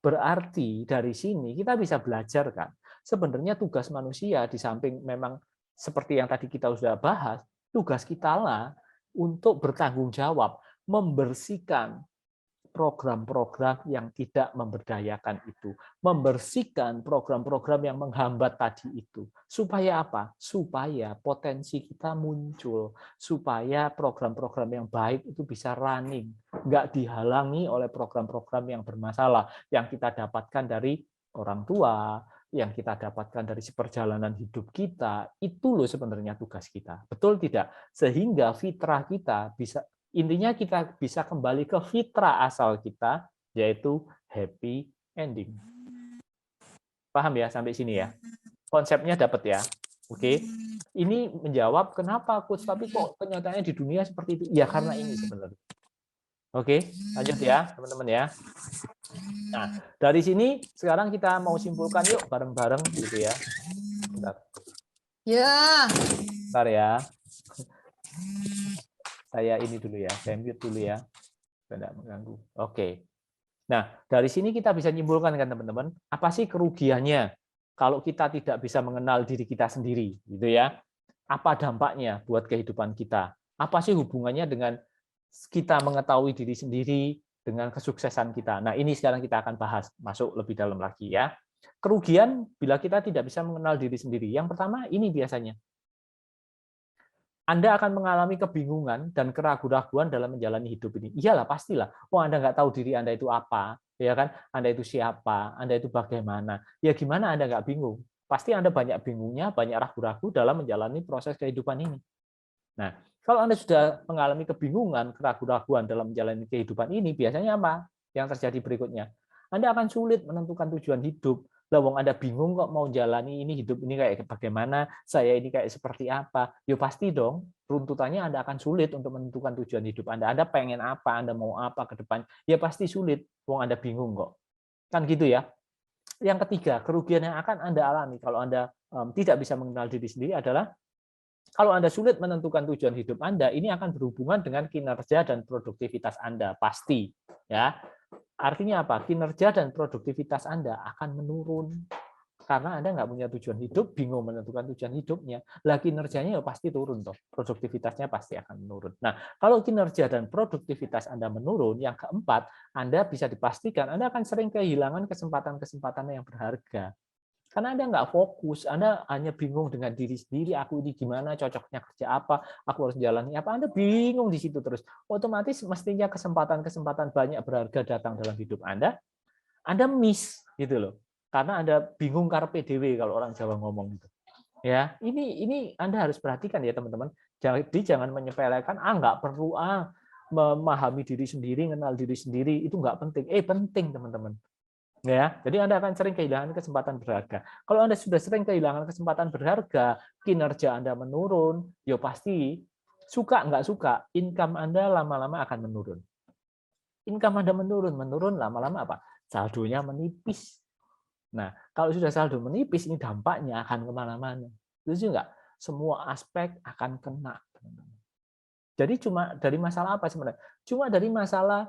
Berarti dari sini kita bisa belajar kan, sebenarnya tugas manusia di samping memang seperti yang tadi kita sudah bahas, tugas kita lah untuk bertanggung jawab, membersihkan program-program yang tidak memberdayakan itu, membersihkan program-program yang menghambat tadi itu. Supaya apa? Supaya potensi kita muncul, supaya program-program yang baik itu bisa running, nggak dihalangi oleh program-program yang bermasalah yang kita dapatkan dari orang tua, yang kita dapatkan dari perjalanan hidup kita. Itu loh sebenarnya tugas kita. Betul tidak? Sehingga fitrah kita bisa, intinya kita bisa kembali ke fitrah asal kita, yaitu happy ending. Paham ya sampai sini ya? Konsepnya dapat ya? Oke. Ini menjawab kenapa coach, tapi kok kenyataannya di dunia seperti itu? Ya karena ini sebenarnya. Oke, lanjut ya teman-teman ya. Nah, dari sini sekarang kita mau simpulkan yuk bareng-bareng gitu ya. Bentar. Ya. Bentar ya. Saya ini dulu ya, saya mute dulu ya. Tidak mengganggu. Oke. Nah, dari sini kita bisa nyimpulkan kan teman-teman, apa sih kerugiannya kalau kita tidak bisa mengenal diri kita sendiri, gitu ya? Apa dampaknya buat kehidupan kita? Apa sih hubungannya dengan kita mengetahui diri sendiri dengan kesuksesan kita? Nah, ini sekarang kita akan bahas, masuk lebih dalam lagi ya. Kerugian bila kita tidak bisa mengenal diri sendiri. Yang pertama ini biasanya, Anda akan mengalami kebingungan dan keraguan-raguan dalam menjalani hidup ini. Iyalah, pastilah. Oh, Anda nggak tahu diri Anda itu apa, ya kan? Anda itu siapa? Anda itu bagaimana? Ya gimana Anda nggak bingung? Pasti Anda banyak bingungnya, banyak ragu-ragu dalam menjalani proses kehidupan ini. Nah, kalau Anda sudah mengalami kebingungan, keraguan-raguan dalam menjalani kehidupan ini, biasanya apa yang terjadi berikutnya? Anda akan sulit menentukan tujuan hidup. Lah wong Anda bingung kok mau jalani ini, hidup ini kayak bagaimana, saya ini kayak seperti apa. Ya pasti dong, runtutannya Anda akan sulit untuk menentukan tujuan hidup Anda. Anda pengen apa, Anda mau apa ke depan. Ya pasti sulit, wong Anda bingung kok. Kan gitu ya. Yang ketiga, kerugian yang akan Anda alami kalau Anda tidak bisa mengenal diri sendiri adalah kalau Anda sulit menentukan tujuan hidup Anda, ini akan berhubungan dengan kinerja dan produktivitas Anda, pasti. Ya, artinya apa? Kinerja dan produktivitas Anda akan menurun karena Anda nggak punya tujuan hidup, bingung menentukan tujuan hidupnya. Lah kinerjanya ya pasti turun toh, produktivitasnya pasti akan menurun. Nah, kalau kinerja dan produktivitas Anda menurun, yang keempat, Anda bisa dipastikan Anda akan sering kehilangan kesempatan-kesempatan yang berharga. Karena Anda nggak fokus, Anda hanya bingung dengan diri sendiri, aku ini gimana, cocoknya kerja apa, aku harus jalani apa, Anda bingung di situ terus. Otomatis mestinya kesempatan-kesempatan banyak berharga datang dalam hidup Anda miss gitu loh. Karena Anda bingung carpe diem kalau orang Jawa ngomong gitu. Ya, ini Anda harus perhatikan ya teman-teman. Jadi jangan menyepelekan, nggak perlu memahami diri sendiri, kenal diri sendiri, itu nggak penting. Penting teman-teman. Ya, jadi Anda akan sering kehilangan kesempatan berharga. Kalau Anda sudah sering kehilangan kesempatan berharga, kinerja Anda menurun, ya pasti suka nggak suka, income Anda lama-lama akan menurun. Income Anda menurun lama-lama apa? Saldonya menipis. Nah, kalau sudah saldo menipis, ini dampaknya akan kemana-mana. Setuju nggak? Semua aspek akan kena. Jadi cuma dari masalah apa sebenarnya? Cuma dari masalah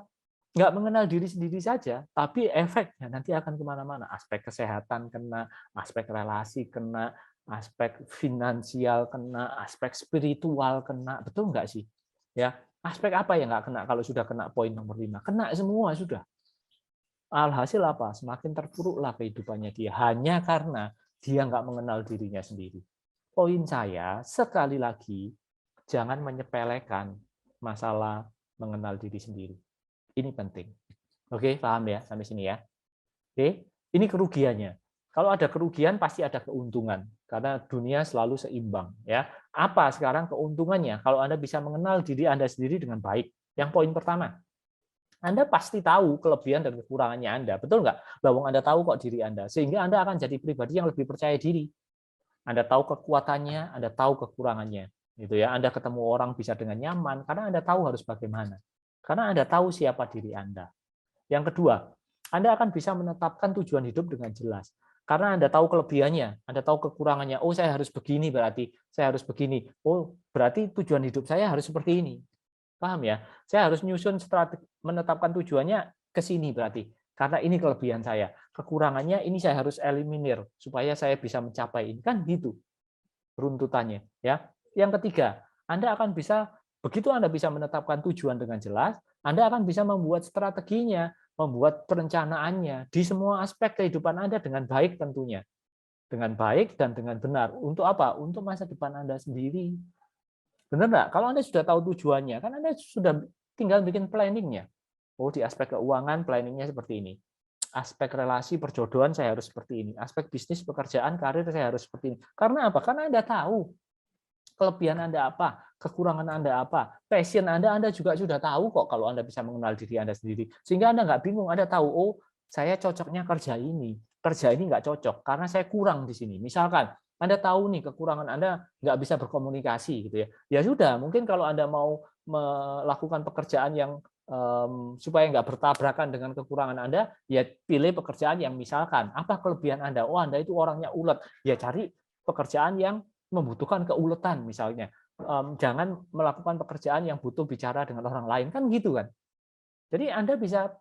nggak mengenal diri sendiri saja, tapi efeknya nanti akan kemana-mana. Aspek kesehatan kena, aspek relasi kena, aspek finansial kena, aspek spiritual kena. Betul nggak sih? Ya, aspek apa yang nggak kena kalau sudah kena poin nomor 5? Kena semua sudah. Alhasil apa? Semakin terpuruklah kehidupannya dia. Hanya karena dia nggak mengenal dirinya sendiri. Poin saya, sekali lagi, jangan menyepelekan masalah mengenal diri sendiri. Ini penting. Oke, paham ya sampai sini ya. Oke, ini kerugiannya. Kalau ada kerugian pasti ada keuntungan karena dunia selalu seimbang ya. Apa sekarang keuntungannya kalau Anda bisa mengenal diri Anda sendiri dengan baik? Yang poin pertama, Anda pasti tahu kelebihan dan kekurangannya Anda, betul nggak? Lawang Anda tahu kok diri Anda, sehingga Anda akan jadi pribadi yang lebih percaya diri. Anda tahu kekuatannya, Anda tahu kekurangannya, gitu ya. Anda ketemu orang bisa dengan nyaman karena Anda tahu harus bagaimana, karena Anda tahu siapa diri Anda. Yang kedua, Anda akan bisa menetapkan tujuan hidup dengan jelas. Karena Anda tahu kelebihannya, Anda tahu kekurangannya. Oh, saya harus begini berarti, saya harus begini. Oh, berarti tujuan hidup saya harus seperti ini. Paham ya? Saya harus nyusun strategi, menetapkan tujuannya ke sini berarti. Karena ini kelebihan saya. Kekurangannya ini saya harus eliminir supaya saya bisa mencapai ini. Kan gitu runtutannya, ya. Yang ketiga, Anda akan bisa begitu Anda bisa menetapkan tujuan dengan jelas, Anda akan bisa membuat strateginya, membuat perencanaannya di semua aspek kehidupan Anda dengan baik tentunya. Dengan baik dan dengan benar. Untuk apa? Untuk masa depan Anda sendiri. Benar nggak? Kalau Anda sudah tahu tujuannya, kan Anda sudah tinggal bikin planningnya. Oh, di aspek keuangan planningnya seperti ini. Aspek relasi perjodohan saya harus seperti ini. Aspek bisnis, pekerjaan, karir saya harus seperti ini. Karena apa? Karena Anda tahu kelebihan Anda apa, kekurangan Anda apa, passion Anda juga sudah tahu kok kalau Anda bisa mengenal diri Anda sendiri. Sehingga Anda nggak bingung, Anda tahu, oh saya cocoknya kerja ini nggak cocok karena saya kurang di sini. Misalkan Anda tahu nih kekurangan Anda nggak bisa berkomunikasi gitu ya. Ya sudah, mungkin kalau Anda mau melakukan pekerjaan yang supaya nggak bertabrakan dengan kekurangan Anda, ya pilih pekerjaan yang misalkan apa kelebihan Anda. Oh, Anda itu orangnya ulet, ya cari pekerjaan yang membutuhkan keuletan misalnya. Jangan melakukan pekerjaan yang butuh bicara dengan orang lain, kan gitu kan. Jadi Anda bisa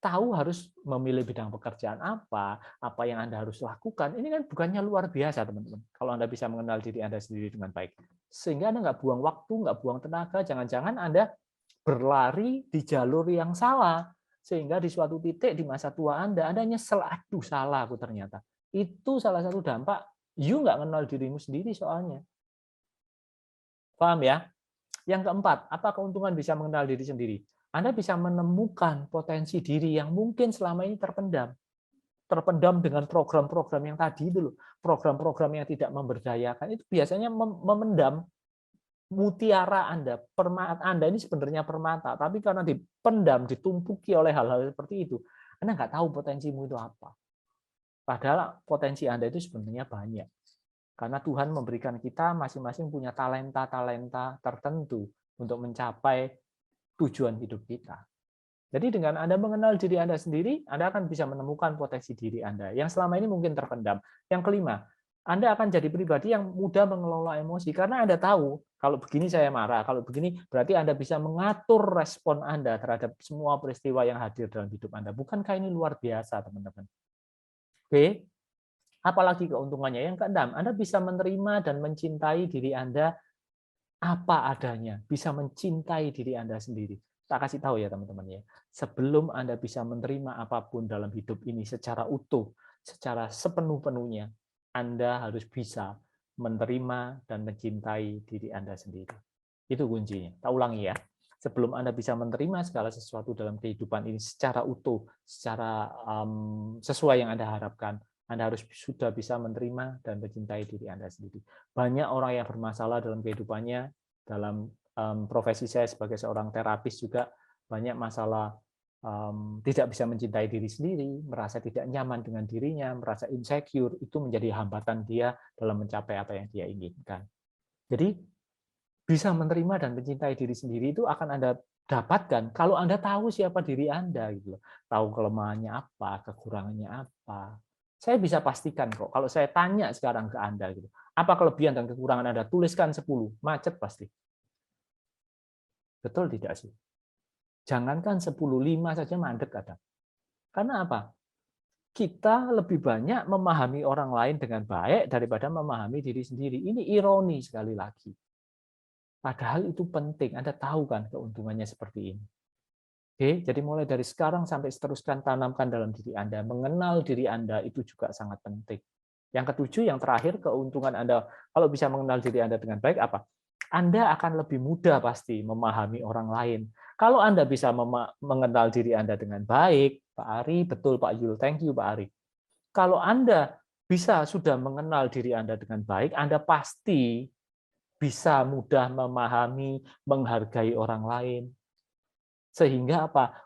tahu harus memilih bidang pekerjaan apa yang Anda harus lakukan. Ini kan bukannya luar biasa, teman-teman. Kalau Anda bisa mengenal diri Anda sendiri dengan baik. Sehingga Anda nggak buang waktu, nggak buang tenaga, jangan-jangan Anda berlari di jalur yang salah. Sehingga di suatu titik di masa tua Anda nyesel, aduh salah aku ternyata. Itu salah satu dampak you nggak kenal dirimu sendiri soalnya. Paham ya? Yang keempat, apa keuntungan bisa mengenal diri sendiri? Anda bisa menemukan potensi diri yang mungkin selama ini terpendam. Terpendam dengan program-program yang tadi itu loh. Program-program yang tidak memberdayakan itu biasanya memendam mutiara Anda. Permata Anda ini sebenarnya permata, tapi karena dipendam, ditumpuki oleh hal-hal seperti itu, Anda nggak tahu potensimu itu apa. Padahal potensi Anda itu sebenarnya banyak. Karena Tuhan memberikan kita masing-masing punya talenta-talenta tertentu untuk mencapai tujuan hidup kita. Jadi dengan Anda mengenal diri Anda sendiri, Anda akan bisa menemukan potensi diri Anda yang selama ini mungkin terpendam. Yang kelima, Anda akan jadi pribadi yang mudah mengelola emosi karena Anda tahu kalau begini saya marah, kalau begini berarti Anda bisa mengatur respon Anda terhadap semua peristiwa yang hadir dalam hidup Anda. Bukankah ini luar biasa, teman-teman? Oke. Apalagi keuntungannya? Yang keenam, Anda bisa menerima dan mencintai diri Anda apa adanya, bisa mencintai diri Anda sendiri. Tak kasih tahu ya teman-teman ya, sebelum Anda bisa menerima apapun dalam hidup ini secara utuh, secara sepenuh-penuhnya, Anda harus bisa menerima dan mencintai diri Anda sendiri. Itu kuncinya. Tak ulangi ya. Sebelum Anda bisa menerima segala sesuatu dalam kehidupan ini secara utuh, secara sesuai yang Anda harapkan, Anda harus sudah bisa menerima dan mencintai diri Anda sendiri. Banyak orang yang bermasalah dalam kehidupannya, dalam profesi saya sebagai seorang terapis juga banyak masalah tidak bisa mencintai diri sendiri, merasa tidak nyaman dengan dirinya, merasa insecure, itu menjadi hambatan dia dalam mencapai apa yang dia inginkan. Jadi bisa menerima dan mencintai diri sendiri itu akan Anda dapatkan kalau Anda tahu siapa diri Anda gitu loh. Tahu kelemahannya apa, kekurangannya apa. Saya bisa pastikan kok kalau saya tanya sekarang ke Anda gitu. Apa kelebihan dan kekurangan Anda? Tuliskan 10, macet pasti. Betul tidak sih? Jangankan 10, 5 saja mandek kadang. Karena apa? Kita lebih banyak memahami orang lain dengan baik daripada memahami diri sendiri. Ini ironi sekali lagi. Padahal itu penting. Anda tahu kan keuntungannya seperti ini. Oke, jadi mulai dari sekarang sampai seterusnya tanamkan dalam diri Anda. Mengenal diri Anda itu juga sangat penting. Yang ketujuh, yang terakhir, keuntungan Anda kalau bisa mengenal diri Anda dengan baik apa? Anda akan lebih mudah pasti memahami orang lain. Kalau Anda bisa mengenal diri Anda dengan baik, Pak Ari, betul Pak Yul, thank you Pak Ari. Kalau Anda sudah mengenal diri Anda dengan baik, Anda pasti bisa mudah memahami, menghargai orang lain. Sehingga apa?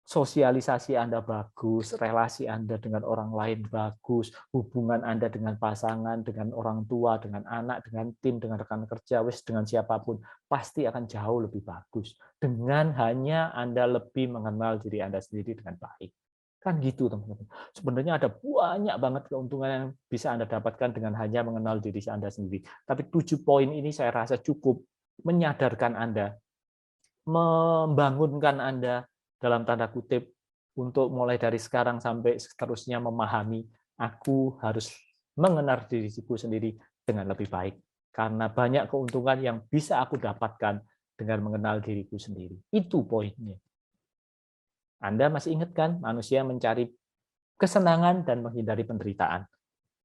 Sosialisasi Anda bagus, relasi Anda dengan orang lain bagus, hubungan Anda dengan pasangan, dengan orang tua, dengan anak, dengan tim, dengan rekan kerja, dengan siapapun, pasti akan jauh lebih bagus. Dengan hanya Anda lebih mengenal diri Anda sendiri dengan baik. Kan gitu, teman-teman. Sebenarnya ada banyak banget keuntungan yang bisa Anda dapatkan dengan hanya mengenal diri Anda sendiri. Tapi 7 poin ini saya rasa cukup menyadarkan Anda, membangunkan Anda dalam tanda kutip untuk mulai dari sekarang sampai seterusnya memahami aku harus mengenal diriku sendiri dengan lebih baik karena banyak keuntungan yang bisa aku dapatkan dengan mengenal diriku sendiri. Itu poinnya. Anda masih ingat kan manusia mencari kesenangan dan menghindari penderitaan.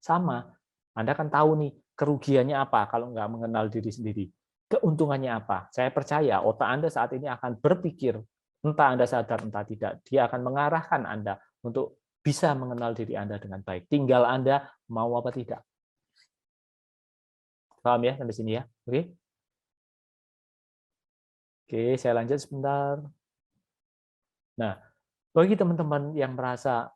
Sama, Anda kan tahu nih kerugiannya apa kalau nggak mengenal diri sendiri. Keuntungannya apa? Saya percaya otak Anda saat ini akan berpikir, entah Anda sadar entah tidak, dia akan mengarahkan Anda untuk bisa mengenal diri Anda dengan baik. Tinggal Anda mau apa tidak. Paham ya sampai sini ya? Oke. Oke, saya lanjut sebentar. Nah, bagi teman-teman yang merasa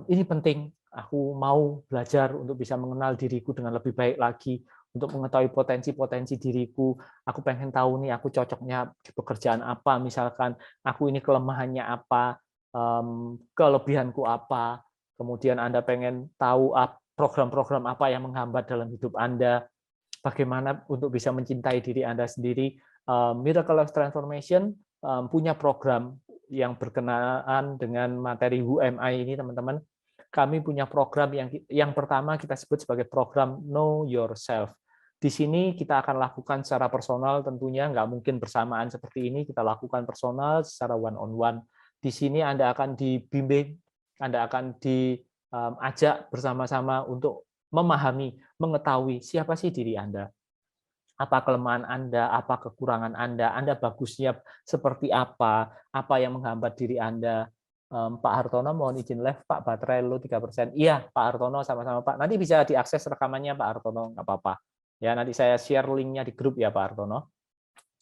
ini penting, aku mau belajar untuk bisa mengenal diriku dengan lebih baik lagi, untuk mengetahui potensi-potensi diriku, aku pengen tahu nih aku cocoknya di pekerjaan apa, misalkan aku ini kelemahannya apa, kelebihanku apa, kemudian Anda pengen tahu program-program apa yang menghambat dalam hidup Anda, bagaimana untuk bisa mencintai diri Anda sendiri. Miracle Life Transformation punya program yang berkenaan dengan materi UMI ini, teman-teman. Kami punya program yang pertama kita sebut sebagai program Know Yourself. Di sini kita akan lakukan secara personal, tentunya nggak mungkin bersamaan seperti ini, kita lakukan personal secara one-on-one. Di sini Anda akan dibimbing, Anda akan diajak bersama-sama untuk memahami, mengetahui siapa sih diri Anda, apa kelemahan Anda, apa kekurangan Anda bagusnya seperti apa yang menghambat diri Anda. Pak Hartono mohon izin live, Pak, baterai lu 3%. Iya, Pak Hartono, sama-sama, Pak. Nanti bisa diakses rekamannya, Pak Hartono, nggak apa-apa. Ya, nanti saya share linknya di grup ya, Pak Hartono.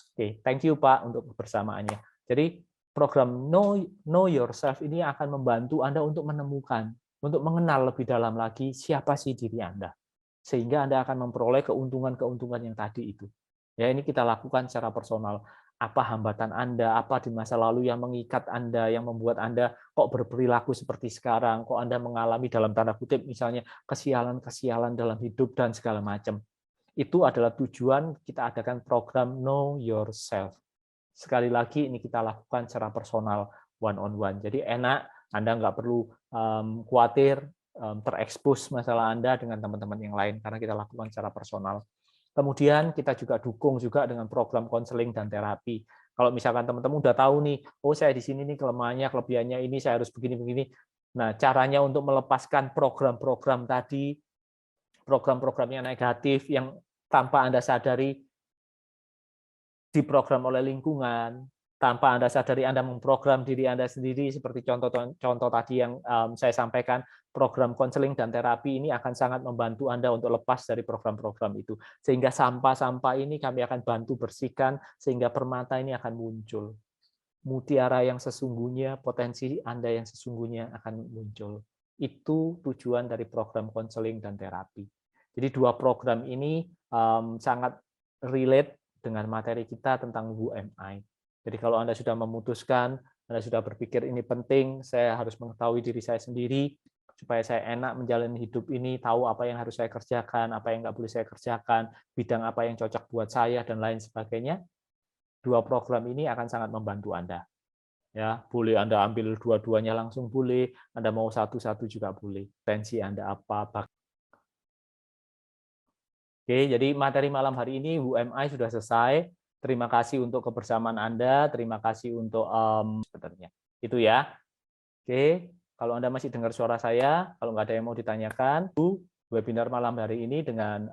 Oke, thank you, Pak, untuk kebersamaannya. Jadi, program Know Yourself ini akan membantu Anda untuk menemukan, untuk mengenal lebih dalam lagi siapa sih diri Anda. Sehingga Anda akan memperoleh keuntungan-keuntungan yang tadi itu. Ya, ini kita lakukan secara personal. Apa hambatan Anda, apa di masa lalu yang mengikat Anda, yang membuat Anda kok berperilaku seperti sekarang, kok Anda mengalami dalam tanda kutip misalnya kesialan-kesialan dalam hidup dan segala macam. Itu adalah tujuan kita adakan program Know Yourself. Sekali lagi ini kita lakukan secara personal, one on one. Jadi enak, Anda nggak perlu khawatir terekspos masalah Anda dengan teman-teman yang lain karena kita lakukan secara personal. Kemudian kita juga dukung juga dengan program konseling dan terapi. Kalau misalkan teman-teman udah tahu nih, oh saya di sini nih kelemahannya, kelebihannya ini, saya harus begini-begini. Nah, caranya untuk melepaskan program-program tadi, program-program yang negatif yang tanpa Anda sadari diprogram oleh lingkungan, tanpa Anda sadari Anda memprogram diri Anda sendiri seperti contoh tadi yang saya sampaikan, program konseling dan terapi ini akan sangat membantu Anda untuk lepas dari program-program itu. Sehingga sampah-sampah ini kami akan bantu bersihkan sehingga permata ini akan muncul. Mutiara yang sesungguhnya, potensi Anda yang sesungguhnya akan muncul. Itu tujuan dari program konseling dan terapi. Jadi dua program ini sangat relate dengan materi kita tentang UMI. Jadi kalau Anda sudah memutuskan, Anda sudah berpikir ini penting, saya harus mengetahui diri saya sendiri, supaya saya enak menjalani hidup ini, tahu apa yang harus saya kerjakan, apa yang nggak boleh saya kerjakan, bidang apa yang cocok buat saya, dan lain sebagainya. Dua program ini akan sangat membantu Anda. Ya, boleh Anda ambil dua-duanya langsung boleh, Anda mau satu-satu juga boleh. Tensi Anda apa. Oke, jadi materi malam hari ini UMI sudah selesai. Terima kasih untuk kebersamaan Anda, terima kasih untuk sebenarnya. Itu ya. Oke, kalau Anda masih dengar suara saya, kalau nggak ada yang mau ditanyakan, webinar malam hari ini dengan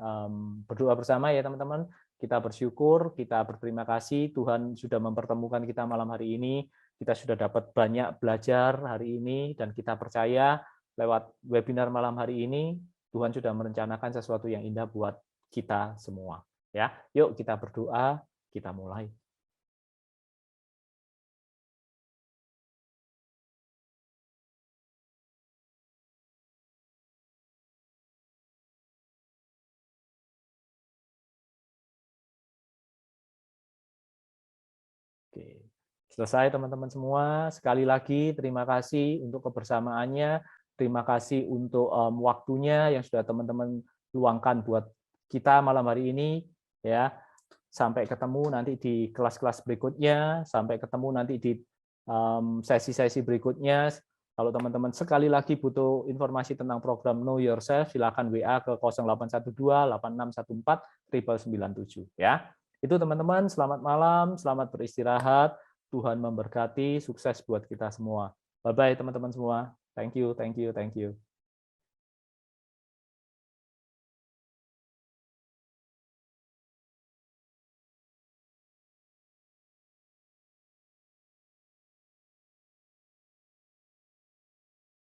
berdoa bersama ya teman-teman. Kita bersyukur, kita berterima kasih Tuhan sudah mempertemukan kita malam hari ini. Kita sudah dapat banyak belajar hari ini dan kita percaya lewat webinar malam hari ini, Tuhan sudah merencanakan sesuatu yang indah buat kita semua. Ya, yuk kita berdoa, kita mulai. Oke. Selesai teman-teman semua. Sekali lagi terima kasih untuk kebersamaannya. Terima kasih untuk waktunya yang sudah teman-teman luangkan buat kita malam hari ini. Ya, sampai ketemu nanti di kelas-kelas berikutnya. Sampai ketemu nanti di sesi-sesi berikutnya. Kalau teman-teman sekali lagi butuh informasi tentang program Know Yourself, silakan WA ke 0812 8614 997 ya. Itu teman-teman, selamat malam, selamat beristirahat. Tuhan memberkati, sukses buat kita semua. Bye-bye teman-teman semua. Thank you, thank you, thank you.